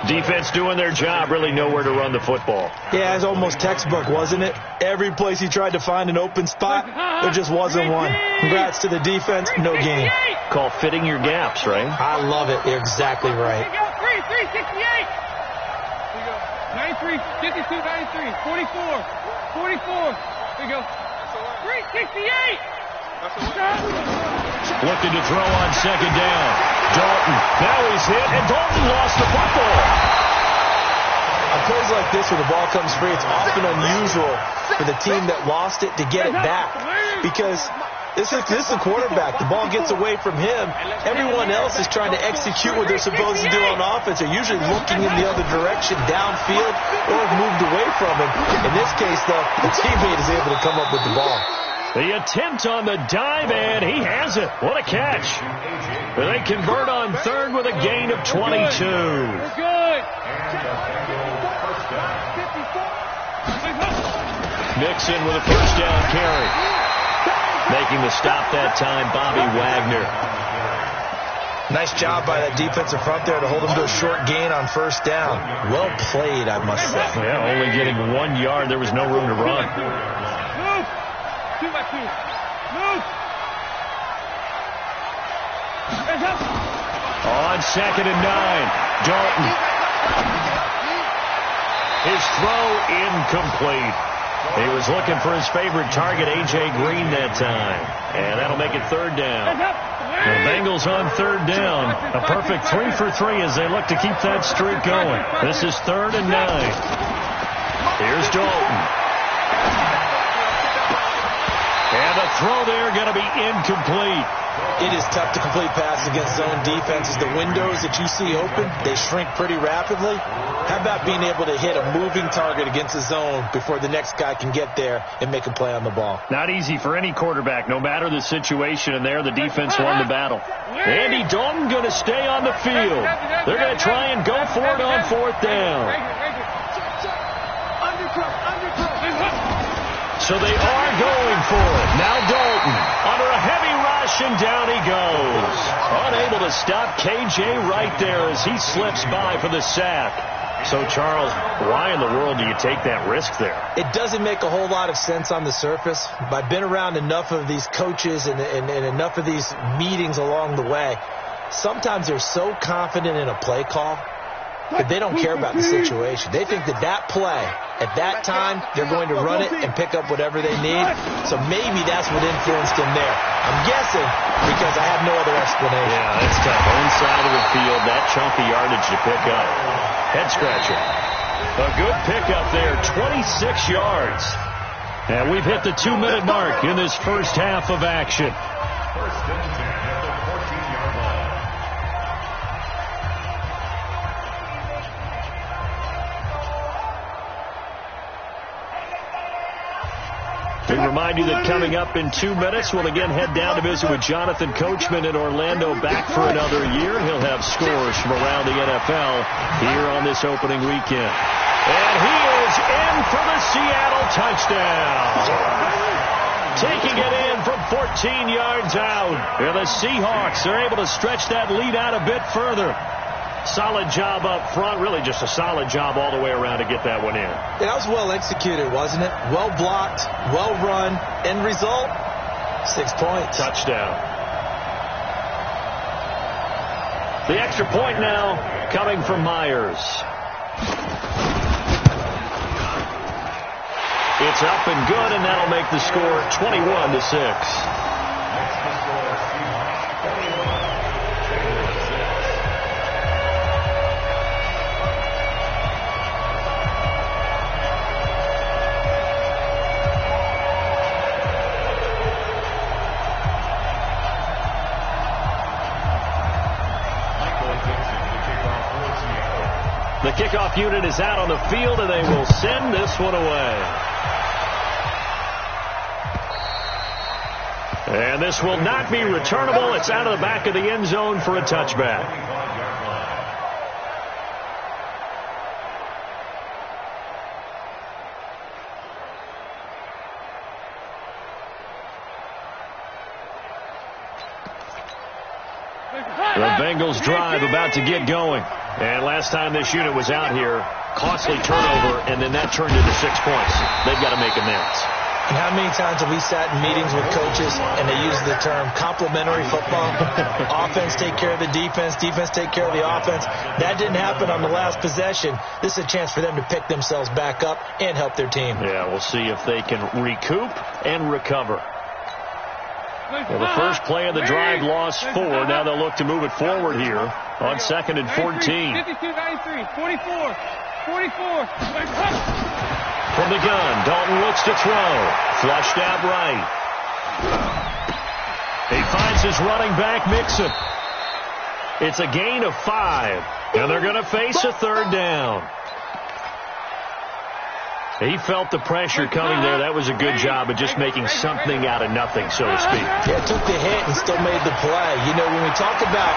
Defense doing their job, really nowhere to run the football. Yeah, it's almost textbook, wasn't it? Every place he tried to find an open spot, there just wasn't one. Congrats to the defense, no gain. Call fitting your gaps, right? I love it. You're exactly right. 93, 52, 93, 44, 44. There you go. 368. Looking to throw on 2nd down. Dalton. Now he's hit, and Dalton lost the football. On plays like this where the ball comes free, it's often unusual for the team that lost it to get it back. Because this is the quarterback. The ball gets away from him. Everyone else is trying to execute what they're supposed to do on offense. They're usually looking in the other direction, downfield, or have moved away from him. In this case, though, the teammate is able to come up with the ball. The attempt on the dive, and he has it. What a catch. They convert on 3rd with a gain of 22. Mixon with a first down carry. Making the stop that time, Bobby Wagner. Nice job by that defensive front there to hold him to a short gain on 1st down. Well played, I must say. Yeah, only getting 1 yard. There was no room to run. 2 by 2. Move. On 2nd and 9, Dalton. His throw incomplete. He was looking for his favorite target, A.J. Green, that time. And that'll make it 3rd down. The Bengals on 3rd down. A perfect 3 for 3 as they look to keep that streak going. This is 3rd and 9. Here's Dalton. And the throw there going to be incomplete. It is tough to complete passes against zone defenses. The windows that you see open, they shrink pretty rapidly. How about being able to hit a moving target against a zone before the next guy can get there and make a play on the ball? Not easy for any quarterback, no matter the situation. And there, the defense won the battle. Andy Dalton going to stay on the field. They're going to try and go for it on 4th down. So they are going for it. Now Dalton under a heavy rush, and down he goes. Unable to stop KJ right there as he slips by for the sack. So, Charles, why in the world do you take that risk there? It doesn't make a whole lot of sense on the surface. But I've been around enough of these coaches and enough of these meetings along the way. Sometimes they're so confident in a play call that they don't care about the situation. They think that play, at that time, they're going to run it and pick up whatever they need. So maybe that's what influenced him there. I'm guessing because I have no other explanation. Yeah, that's tough. Own side of the field, that chunky yardage to pick up. Head scratcher. A good pickup there, 26 yards. And we've hit the 2-minute mark in this first half of action. First and 10 at the 14-yard line. Big remind you that coming up in 2 minutes, we'll again head down to visit with Jonathan Coachman in Orlando, back for another year. He'll have scores from around the NFL here on this opening weekend. And he is in for the Seattle touchdown. Taking it in from 14 yards out. And the Seahawks are able to stretch that lead out a bit further. Solid job up front. Really just a solid job all the way around to get that one in. Yeah, that was well executed, wasn't it? Well blocked, well run. End result, 6 points. Touchdown. The extra point now coming from Myers. It's up and good, and that'll make the score 21-6. The kickoff unit is out on the field, and they will send this one away. And this will not be returnable. It's out of the back of the end zone for a touchback. The Bengals drive about to get going. And last time this unit was out here, costly turnover, and then that turned into 6 points. They've got to make amends. And how many times have we sat in meetings with coaches and they use the term complementary football? Offense take care of the defense, defense take care of the offense. That didn't happen on the last possession. This is a chance for them to pick themselves back up and help their team. Yeah, we'll see if they can recoup and recover. Well, the first play of the drive lost 4. Now they'll look to move it forward here on 2nd and 14. 52-93, 44, 44. From the gun, Dalton looks to throw. Flushed out right. He finds his running back, Mixon. It's a gain of 5, and they're going to face a third down. He felt the pressure coming there. That was a good job of just making something out of nothing, so to speak. Yeah, took the hit and still made the play. You know, when we talk about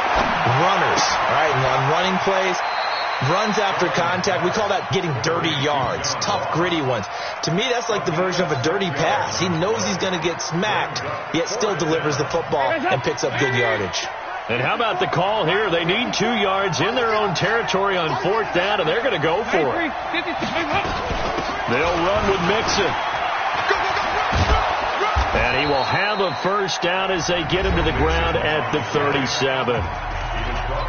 runners, right, and on running plays, runs after contact, we call that getting dirty yards, tough, gritty ones. To me, that's like the version of a dirty pass. He knows he's going to get smacked, yet still delivers the football and picks up good yardage. And how about the call here? They need 2 yards in their own territory on 4th down, and they're going to go for it. They'll run with Mixon. And he will have a first down as they get him to the ground at the 37.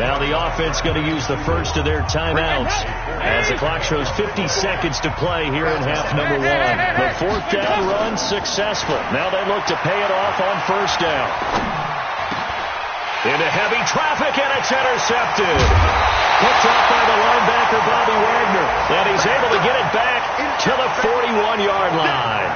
Now the offense going to use the first of their timeouts as the clock shows 50 seconds to play here in half number 1. The 4th down run successful. Now they look to pay it off on first down. Into heavy traffic, and it's intercepted. Picked off by the linebacker, Bobby Wagner. And he's able to get it back to the 41-yard line.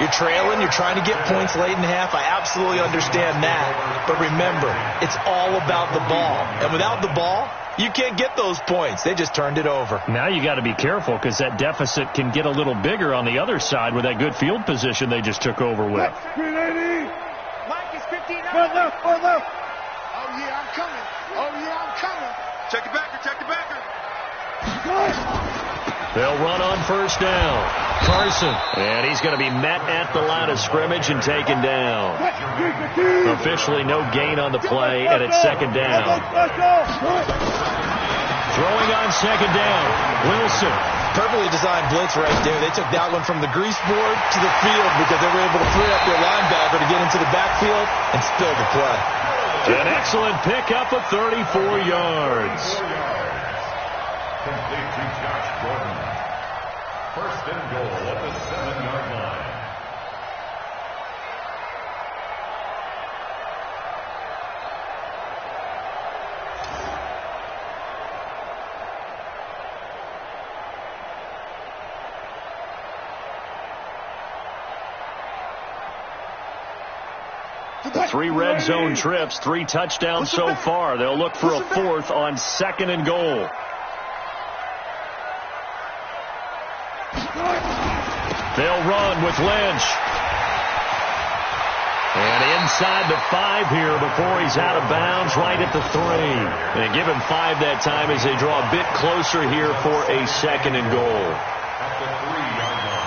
You're trailing, you're trying to get points late in half. I absolutely understand that. But remember, it's all about the ball. And without the ball, you can't get those points. They just turned it over. Now you got to be careful because that deficit can get a little bigger on the other side with that good field position they just took over with. Mike is 59. One left. Oh, yeah, I'm coming. Check the backer. They'll run on first down. Carson. And he's going to be met at the line of scrimmage and taken down. Officially no gain on the play, and it's 2nd down. Throwing on 2nd down. Wilson. Perfectly designed blitz right there. They took that one from the grease board to the field because they were able to free up their linebacker to get into the backfield and spill the play. An excellent pickup of 34 yards. Complete to Josh Gordon. 1st and goal at the 7-yard line. The 3 red zone trips, 3 touchdowns so far. They'll look for a 4th on 2nd and goal. They'll run with Lynch. And inside the 5 here before he's out of bounds, right at the 3. And give him 5 that time as they draw a bit closer here for a 2nd and goal. At the 3-yard line.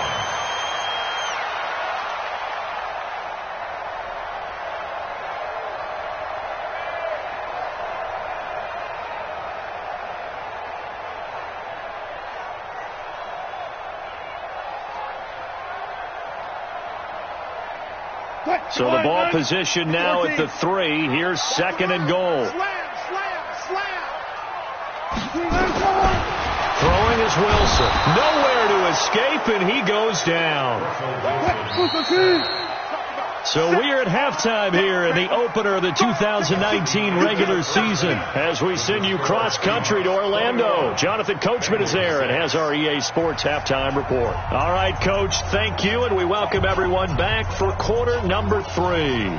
So the ball position now at the 3. Here's 2nd and goal. Throwing is Wilson. Nowhere to escape, and he goes down. So we are at halftime here in the opener of the 2019 regular season as we send you cross-country to Orlando. Jonathan Coachman is there and has our EA Sports halftime report. All right, Coach, thank you, and we welcome everyone back for quarter number 3.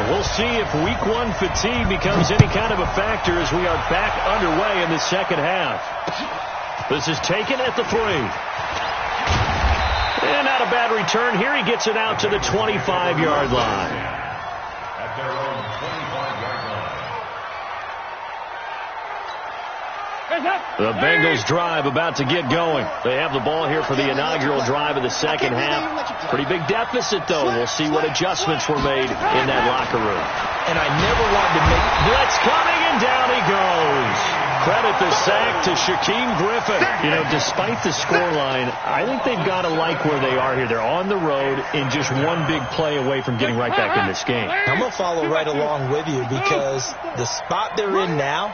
We'll see if week 1 fatigue becomes any kind of a factor as we are back underway in the second half. This is taken at the 3. And not a bad return here. He gets it out to the 25-yard line. At their own 25-yard line. The Bengals drive about to get going. They have the ball here for the inaugural drive of the second half. Pretty big deficit, though. We'll see what adjustments were made in that locker room. And I never wanted to make... Blitz coming, and down he goes. Credit the sack to Shaquem Griffin. You know, despite the scoreline, I think they've got to like where they are here. They're on the road and just one big play away from getting right back in this game. I'm going to follow right along with you because the spot they're in now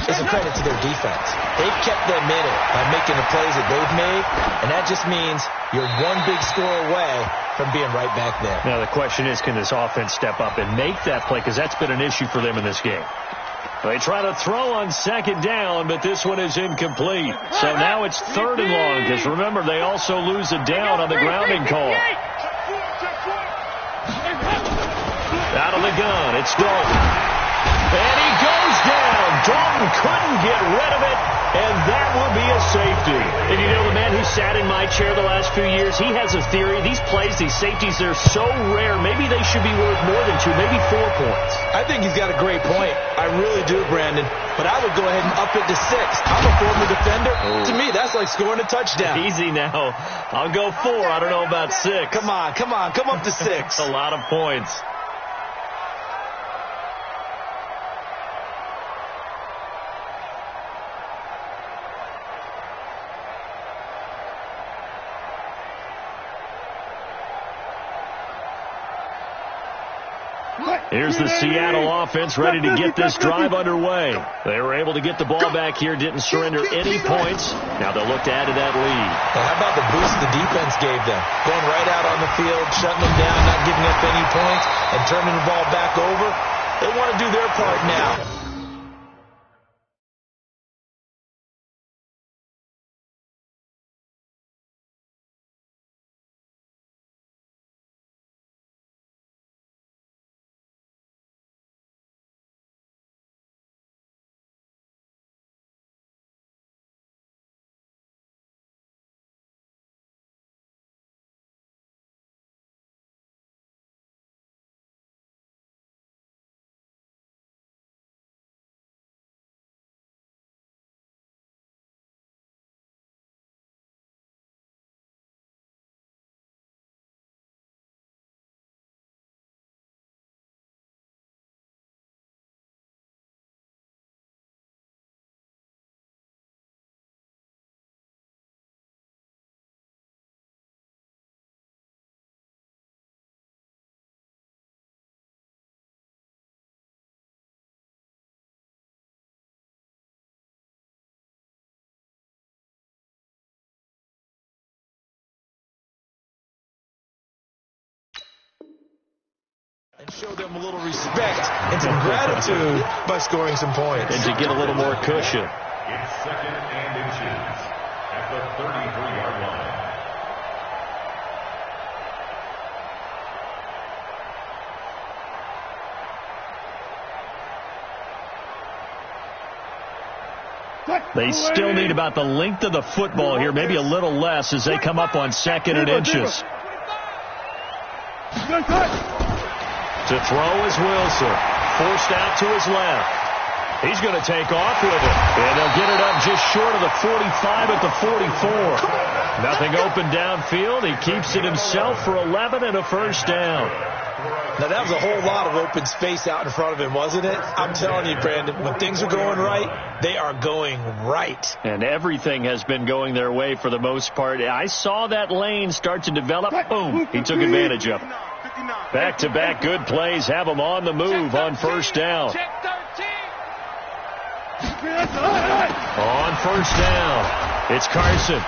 is a credit to their defense. They've kept them in it by making the plays that they've made, and that just means you're one big score away from being right back there. Now, the question is, can this offense step up and make that play? Because that's been an issue for them in this game. They try to throw on 2nd down, but this one is incomplete. So now it's 3rd and long, because remember, they also lose a down on the grounding call. Out of the gun, it's Dalton. And he goes down. Dalton couldn't get rid of it, and that will be a safety. And you know, the man who sat in my chair the last few years, he has a theory. These plays, these safeties, they're so rare. Maybe they should be worth more than 2, maybe 4 points. I think he's got a great point. I really do, Brandon. But I would go ahead and up it to 6. I'm a former defender. Oh. To me, that's like scoring a touchdown. Easy now. I'll go 4. I don't know about 6. Come on. Come up to 6. A lot of points. Here's the Seattle offense ready to get this drive underway. They were able to get the ball back here, didn't surrender any points. Now they'll look to add to that lead. Well, how about the boost the defense gave them? Going right out on the field, shutting them down, not giving up any points, and turning the ball back over. They want to do their part now. And show them a little respect and some gratitude by scoring some points. And to get a little more cushion. It's 2nd and inches at the 33-yard line. They still need about the length of the football here, maybe a little less as they come up on 2nd and inches. To throw is Wilson. Forced out to his left. He's going to take off with it. And they'll get it up just short of the 45 at the 44. Nothing open downfield. He keeps it himself for 11 and a first down. Now, that was a whole lot of open space out in front of him, wasn't it? I'm telling you, Brandon, when things are going right, they are going right. And everything has been going their way for the most part. I saw that lane start to develop. Boom. He took advantage of it. Back-to-back good plays have them on the move on first down. On first down, it's Carson.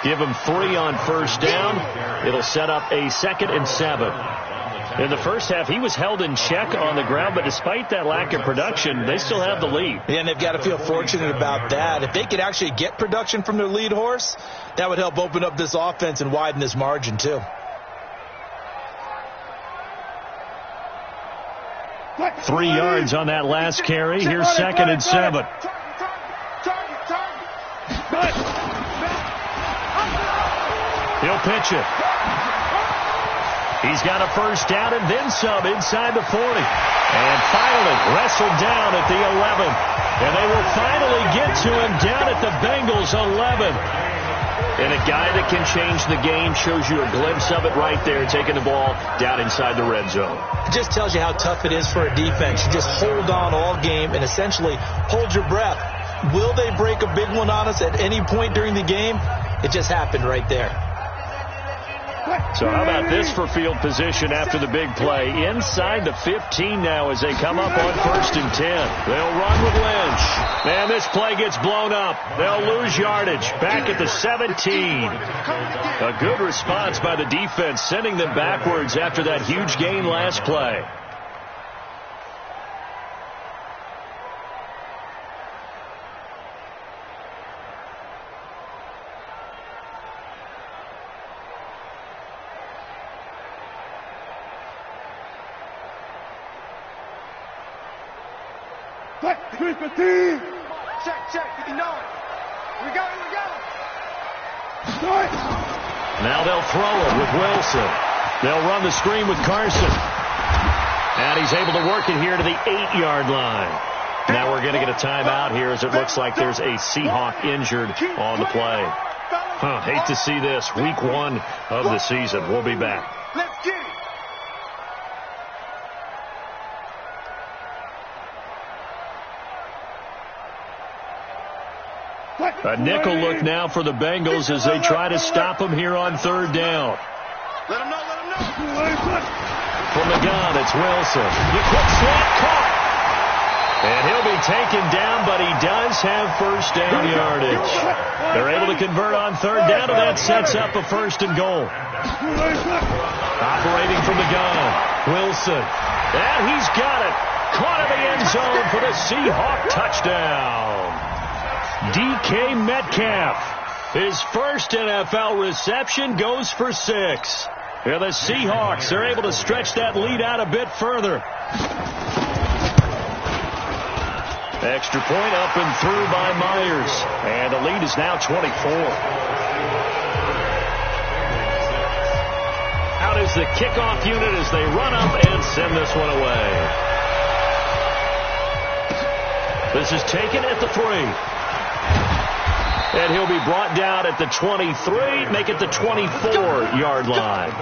Give him 3 on first down. It'll set up a 2nd and 7. In the first half, he was held in check on the ground, but despite that lack of production, they still have the lead. Yeah, and they've got to feel fortunate about that. If they could actually get production from their lead horse, that would help open up this offense and widen this margin, too. 3 yards on that last carry. Here's 2nd and 7. He'll pitch it. He's got a first down and then some inside the 40. And finally wrestled down at the 11. And they will finally get to him down at the Bengals 11. And a guy that can change the game, shows you a glimpse of it right there, taking the ball down inside the red zone. It just tells you how tough it is for a defense. You just hold on all game and essentially hold your breath. Will they break a big one on us at any point during the game? It just happened right there. So how about this for field position after the big play? Inside the 15 now as they come up on 1st and 10. They'll run with Lynch. And this play gets blown up. They'll lose yardage. Back at the 17. A good response by the defense, sending them backwards after that huge gain last play. Check. You know it. We got it. Now they'll throw it with Wilson. They'll run the screen with Carson. And he's able to work it here to the 8-yard line. Now we're going to get a timeout here as it looks like there's a Seahawk injured on the play. Hate to see this. Week 1 of the season. We'll be back. Let's get it. A nickel look now for the Bengals as they try to him here on 3rd down. Let him know. From the gun, it's Wilson. The quick slant caught. And he'll be taken down, but he does have first down yardage. They're able to convert on 3rd down, and that sets up a 1st and goal. Operating from the gun, Wilson. And he's got it. Caught in the end zone for the Seahawk touchdown. DK Metcalf, his first NFL reception, goes for 6. And the Seahawks are able to stretch that lead out a bit further. Extra point up and through by Myers. And the lead is now 24. Out is the kickoff unit as they run up and send this one away. This is taken at the 3. And he'll be brought down at the 23, make it the 24-yard line.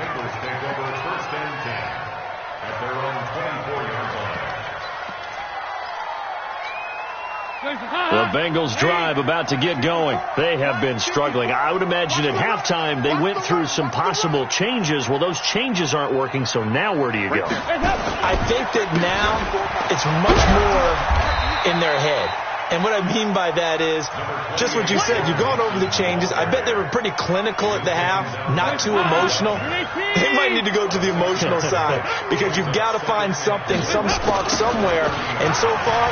The Bengals drive about to get going. They have been struggling. I would imagine at halftime they went through some possible changes. Well, those changes aren't working, so now where do you go? I think that now it's much more in their head. And what I mean by that is, just what you said, you've gone over the changes. I bet they were pretty clinical at the half, not too emotional. They might need to go to the emotional side because you've got to find something, some spark somewhere. And so far,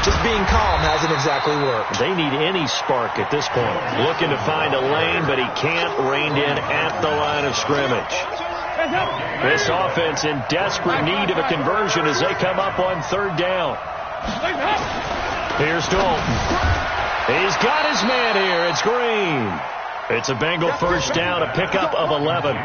just being calm hasn't exactly worked. They need any spark at this point. Looking to find a lane, but he can't rein in at the line of scrimmage. This offense in desperate need of a conversion as they come up on 3rd down. Here's Dalton. He's got his man here. It's Green. It's a Bengal first down, a pickup of 11.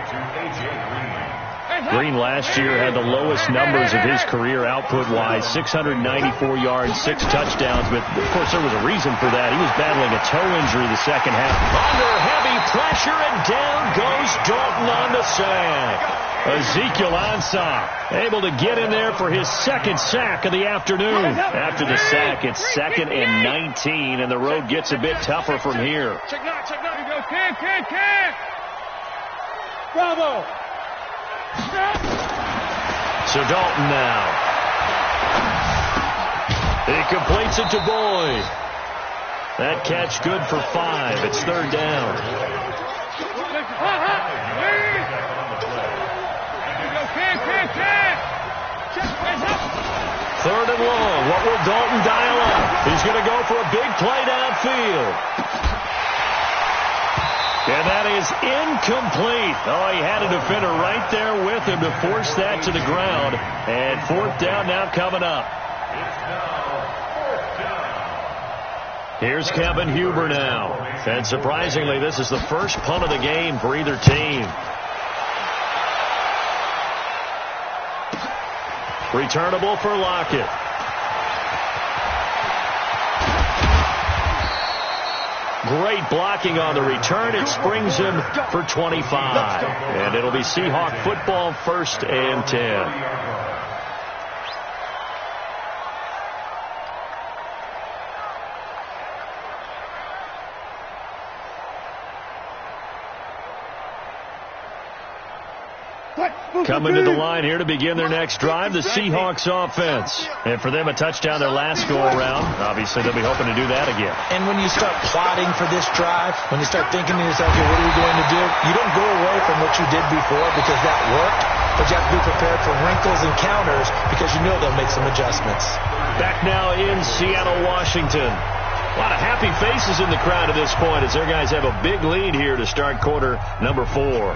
Green last year had the lowest numbers of his career output-wise, 694 yards, 6 touchdowns. But, of course, there was a reason for that. He was battling a toe injury the second half. Under heavy pressure, and down goes Dalton on the sack. Ezekiel Ansah able to get in there for his second sack of the afternoon. After the sack, it's 2nd and 19, and the road gets a bit tougher from here. Check now. Here you go. Can. Bravo. So Dalton now. He completes it to Boyd. That catch good for 5. It's 3rd down. Third and long. What will Dalton dial up? He's going to go for a big play downfield. And that is incomplete. Oh, he had a defender right there with him to force that to the ground. And 4th down now coming up. Here's Kevin Huber now. And surprisingly, this is the first punt of the game for either team. Returnable for Lockett. Great blocking on the return. It springs him for 25. And it'll be Seahawk football, 1st and 10. Coming to the line here to begin their next drive, the Seahawks offense. And for them, a touchdown their last go-around. Obviously, they'll be hoping to do that again. And when you start plotting for this drive, when you start thinking to yourself, okay, what are we going to do? You don't go away from what you did before because that worked, but you have to be prepared for wrinkles and counters because you know they'll make some adjustments. Back now in Seattle, Washington. A lot of happy faces in the crowd at this point as their guys have a big lead here to start quarter number 4.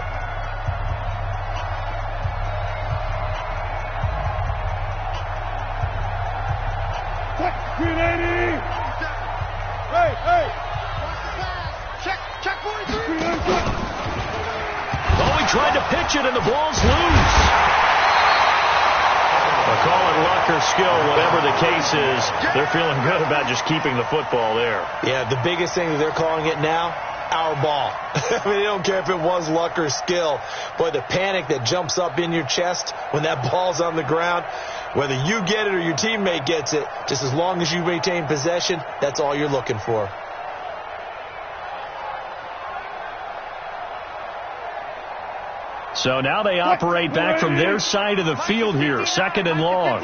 Tried to pitch it, and the ball's loose. They'll call it luck or skill, whatever the case is. They're feeling good about just keeping the football there. Yeah, the biggest thing that they're calling it now, our ball. I mean, they don't care if it was luck or skill. Boy, the panic that jumps up in your chest when that ball's on the ground, whether you get it or your teammate gets it, just as long as you maintain possession, that's all you're looking for. So now they operate back from their side of the field here, 2nd and long.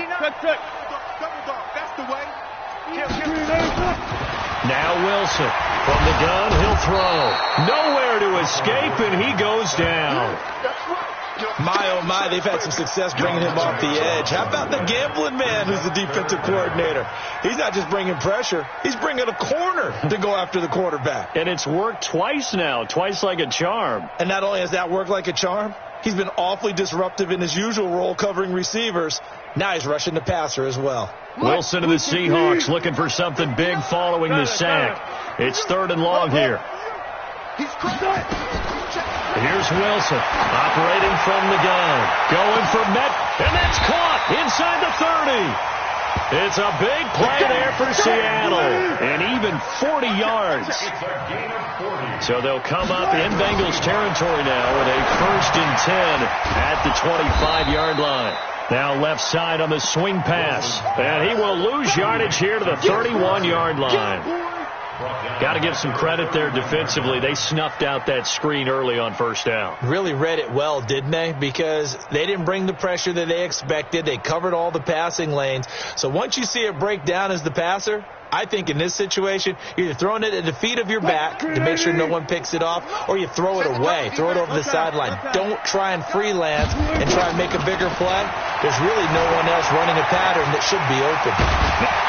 Now Wilson from the gun, he'll throw. Nowhere to escape, and he goes down. My, oh my, they've had some success bringing him off the edge. How about the gambling man who's the defensive coordinator? He's not just bringing pressure, he's bringing a corner to go after the quarterback. And it's worked twice now, twice like a charm. And not only has that worked like a charm, he's been awfully disruptive in his usual role covering receivers. Now he's rushing the passer as well. Wilson of the Seahawks looking for something big following the sack. It's 3rd and long here. Here's Wilson operating from the gun. Going for Met, and that's caught inside the 30. It's a big play there for Seattle, and even 40 yards. So they'll come up in Bengals territory now with a 1st and 10 at the 25-yard line. Now left side on the swing pass, and he will lose yardage here to the 31-yard line. Got to give some credit there defensively. They snuffed out that screen early on 1st down. Really read it well, didn't they? Because they didn't bring the pressure that they expected. They covered all the passing lanes. So once you see it break down as the passer, I think in this situation, you're either throwing it at the feet of your back to make sure no one picks it off, or you throw it away, throw it over the sideline. Don't try and freelance and try and make a bigger play. There's really no one else running a pattern that should be open.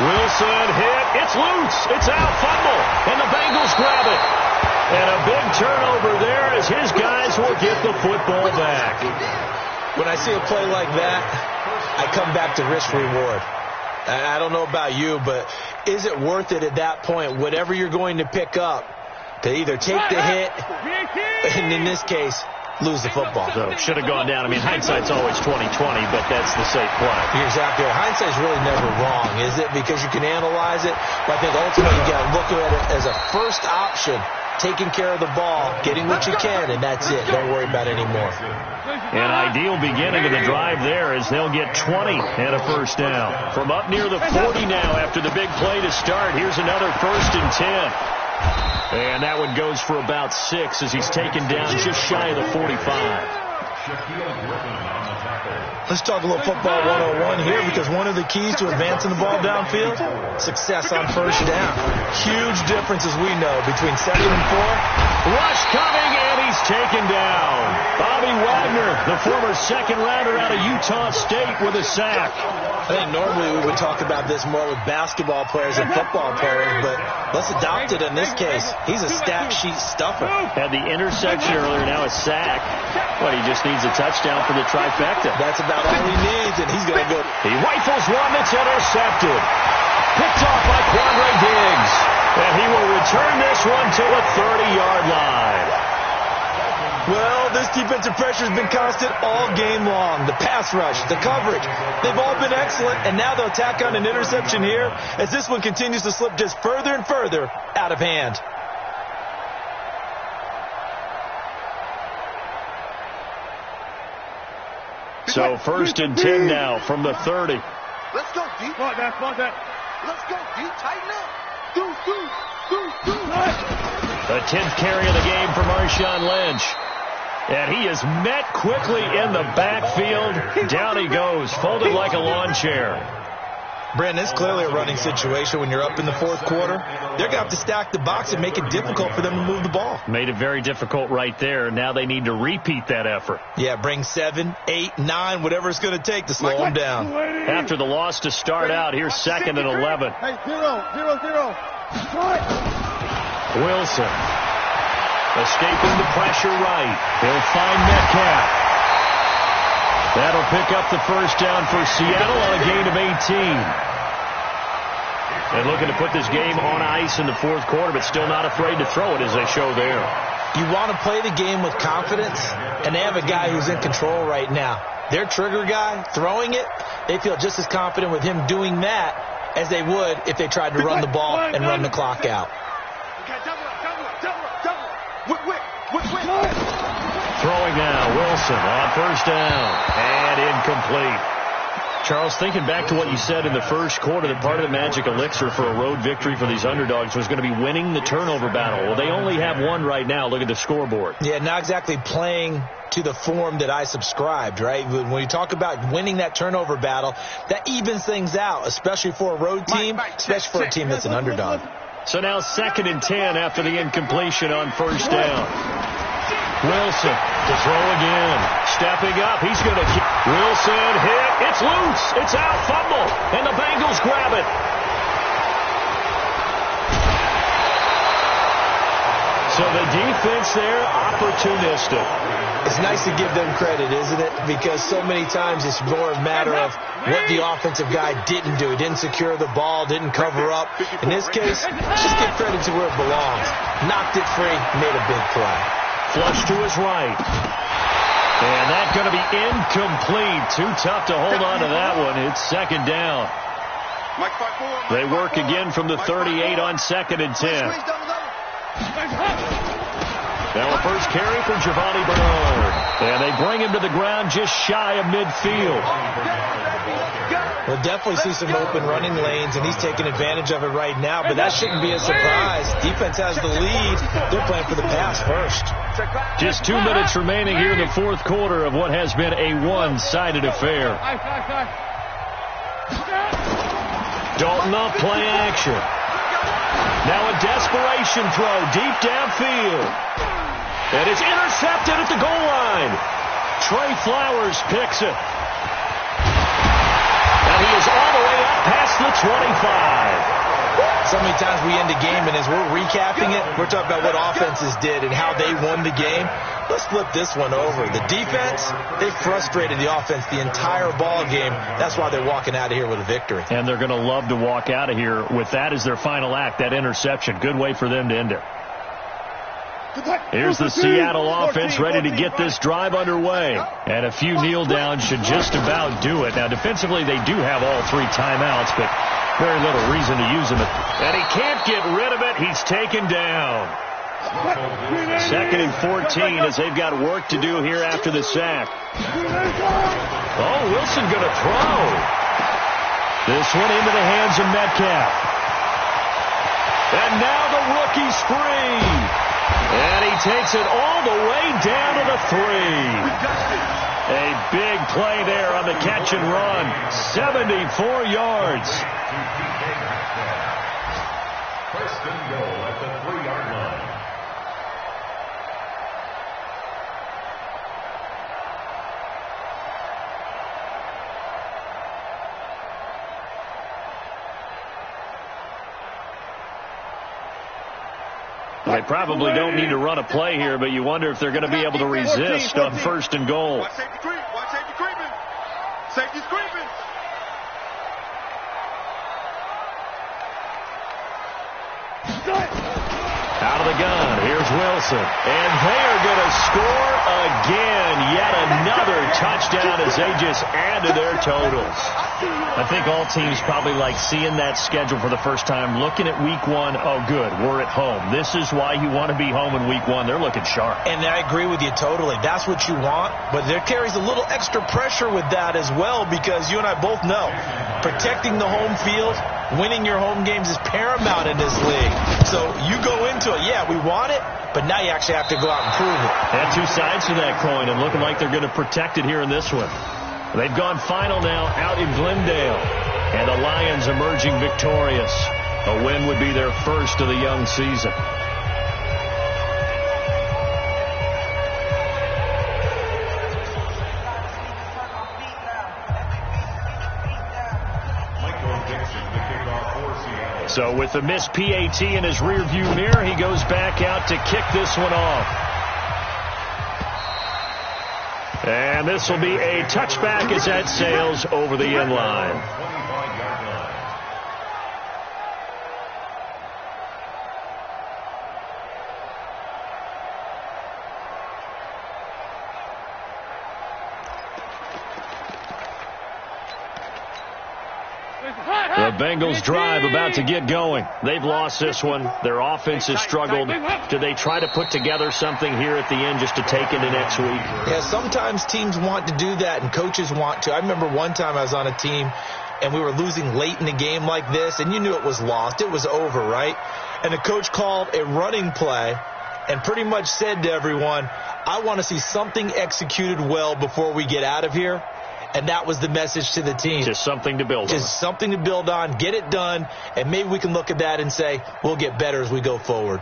Wilson hit. It's loose. It's out. Fumble. And the Bengals grab it. And a big turnover there as his guys will get the football back. When I see a play like that, I come back to risk reward. I don't know about you, but is it worth it at that point, whatever you're going to pick up, to either take the hit, and in this case, lose the football? So should have gone down. I mean, hindsight's always 20/20, but that's the safe play. You're exactly right. Hindsight's really never wrong, is it? Because you can analyze it. But I think ultimately you got to look at it as a first option, taking care of the ball, getting what you can, and that's it. Don't worry about it anymore. An ideal beginning of the drive there as they'll get 20 and a first down. From up near the 40 now after the big play to start. Here's another 1st and 10. And that one goes for about 6 as he's taken down just shy of the 45. Let's talk a little football 101 here, because one of the keys to advancing the ball downfield, success on first down. Huge difference, as we know, between 2nd and 4. Rush coming, and he's taken down. Bobby Wagner, the former second rounder out of Utah State, with a sack. I think normally we would talk about this more with basketball players and football players, but let's adopt it in this case. He's a stat sheet stuffer. Had the interception earlier, now a sack. But he just needs a touchdown for the trifecta. That's about all he needs, and he's going to go. He rifles one that's intercepted. Picked off by Quandre Diggs. And he will return this one to the 30-yard line. Well, this defensive pressure has been constant all game long. The pass rush, the coverage, they've all been excellent, and now they'll tack on an interception here as this one continues to slip just further and further out of hand. So 1st and 10 now from the 30. Let's go deep. Let's go deep. Tighten up. The 10th carry of the game for Marshawn Lynch. And he is met quickly in the backfield. Down he goes, folded like a lawn chair. Brandon, it's clearly a running situation when you're up in the 4th quarter. They're going to have to stack the box and make it difficult for them to move the ball. Made it very difficult right there. Now they need to repeat that effort. Yeah, bring 7, 8, 9, whatever it's going to take to slow them down. After the loss to start out, here's 2nd and 11. Hey, 0. Wilson escaping the pressure right. He'll find Metcalf. That'll pick up the first down for Seattle on a gain of 18. And looking to put this game on ice in the 4th quarter, but still not afraid to throw it as they show there. You want to play the game with confidence, and they have a guy who's in control right now. Their trigger guy, throwing it, they feel just as confident with him doing that as they would if they tried to run the ball and run the clock out. Throwing now, Wilson on first down, and incomplete. Charles, thinking back to what you said in the 1st quarter, that part of the magic elixir for a road victory for these underdogs was going to be winning the turnover battle. Well, they only have one right now. Look at the scoreboard. Yeah, not exactly playing to the form that I subscribed, right? When you talk about winning that turnover battle, that evens things out, especially for a road team, especially for a team that's an underdog. So now 2nd and 10 after the incompletion on first down. Wilson to throw again. Stepping up. He's going to keep. Wilson hit. It's loose. It's out. Fumble. And the Bengals grab it. So the defense there, opportunistic. It's nice to give them credit, isn't it? Because so many times it's more a matter of what the offensive guy didn't do. He didn't secure the ball, didn't cover up. In this case, just give credit to where it belongs. Knocked it free, made a big play. Flush to his right. And that's going to be incomplete. Too tough to hold on to that one. It's 2nd down. They work again from the 38 on 2nd and 10. Now a first carry for Giovanni Bernard. And they bring him to the ground just shy of midfield. We'll definitely see some open running lanes, and he's taking advantage of it right now, but that shouldn't be a surprise. Defense has the lead. They're playing for the pass first. Just 2 minutes remaining here in the 4th quarter of what has been a one-sided affair. Dalton up, play action. Now a desperation throw deep downfield. And it's intercepted at the goal line. Trey Flowers picks it. And he is all the way up past the 25. So many times we end a game, and as we're recapping it, we're talking about what offenses did and how they won the game. Let's flip this one over. The defense, they frustrated the offense the entire ball game. That's why they're walking out of here with a victory. And they're going to love to walk out of here with that as their final act, that interception. Good way for them to end it. Here's the Seattle offense ready to get this drive underway. And a few kneel downs should just about do it. Now, defensively, they do have all 3 timeouts, but very little reason to use them. And he can't get rid of it. He's taken down. 2nd and 14 as they've got work to do here after the sack. Oh, Wilson going to throw. This one into the hands of Metcalf. And now the rookie's free. And he takes it all the way down to the 3. A big play there on the catch and run. 74 yards. First and goal at the 3-yard line. They probably don't need to run a play here, but you wonder if they're going to be able to resist on 1st and goal. Watch safety creep. Watch safety creeping. Safety's creeping. Out of the gun, here's Wilson. And they are going to score again. Yet another touchdown as they just add to their totals. I think all teams probably like seeing that schedule for the first time, looking at week 1. Oh, good, we're at home. This is why you want to be home in week 1. They're looking sharp. And I agree with you totally. That's what you want. But there carries a little extra pressure with that as well, because you and I both know protecting the home field, winning your home games is paramount in this league. So you go into it, yeah, we want it, but now you actually have to go out and prove it. And 2 sides to that coin, and looking like they're going to protect it here in this one. They've gone final now out in Glendale. And the Lions emerging victorious. A win would be their first of the young season. So with the missed PAT in his rearview mirror, he goes back out to kick this one off. And this will be a touchback as that sails over the end line. The Bengals drive about to get going. They've lost this one. Their offense has struggled. Do they try to put together something here at the end just to take into next week? Yeah, sometimes teams want to do that and coaches want to. I remember one time I was on a team and we were losing late in the game like this, and you knew it was lost. It was over, right? And the coach called a running play and pretty much said to everyone, I want to see something executed well before we get out of here. And that was the message to the team. Just something to build on. Just something to build on, get it done, and maybe we can look at that and say, we'll get better as we go forward.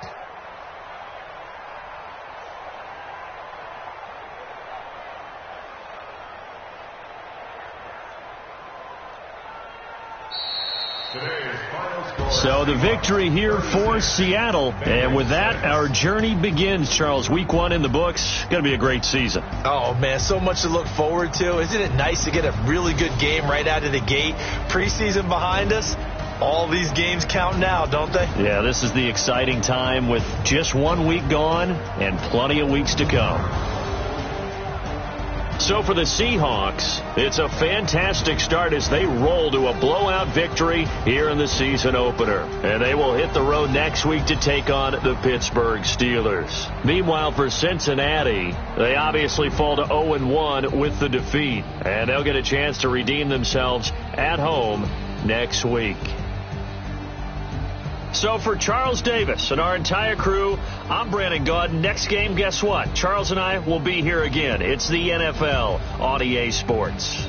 So the victory here for Seattle. And with that, our journey begins, Charles. Week 1 in the books. Going to be a great season. Oh, man, so much to look forward to. Isn't it nice to get a really good game right out of the gate? Preseason behind us. All these games count now, don't they? Yeah, this is the exciting time with just 1 week gone and plenty of weeks to come. So for the Seahawks, it's a fantastic start as they roll to a blowout victory here in the season opener. And they will hit the road next week to take on the Pittsburgh Steelers. Meanwhile, for Cincinnati, they obviously fall to 0-1 with the defeat. And they'll get a chance to redeem themselves at home next week. So for Charles Davis and our entire crew, I'm Brandon Gaudin. Next game, guess what? Charles and I will be here again. It's the NFL on EA Sports.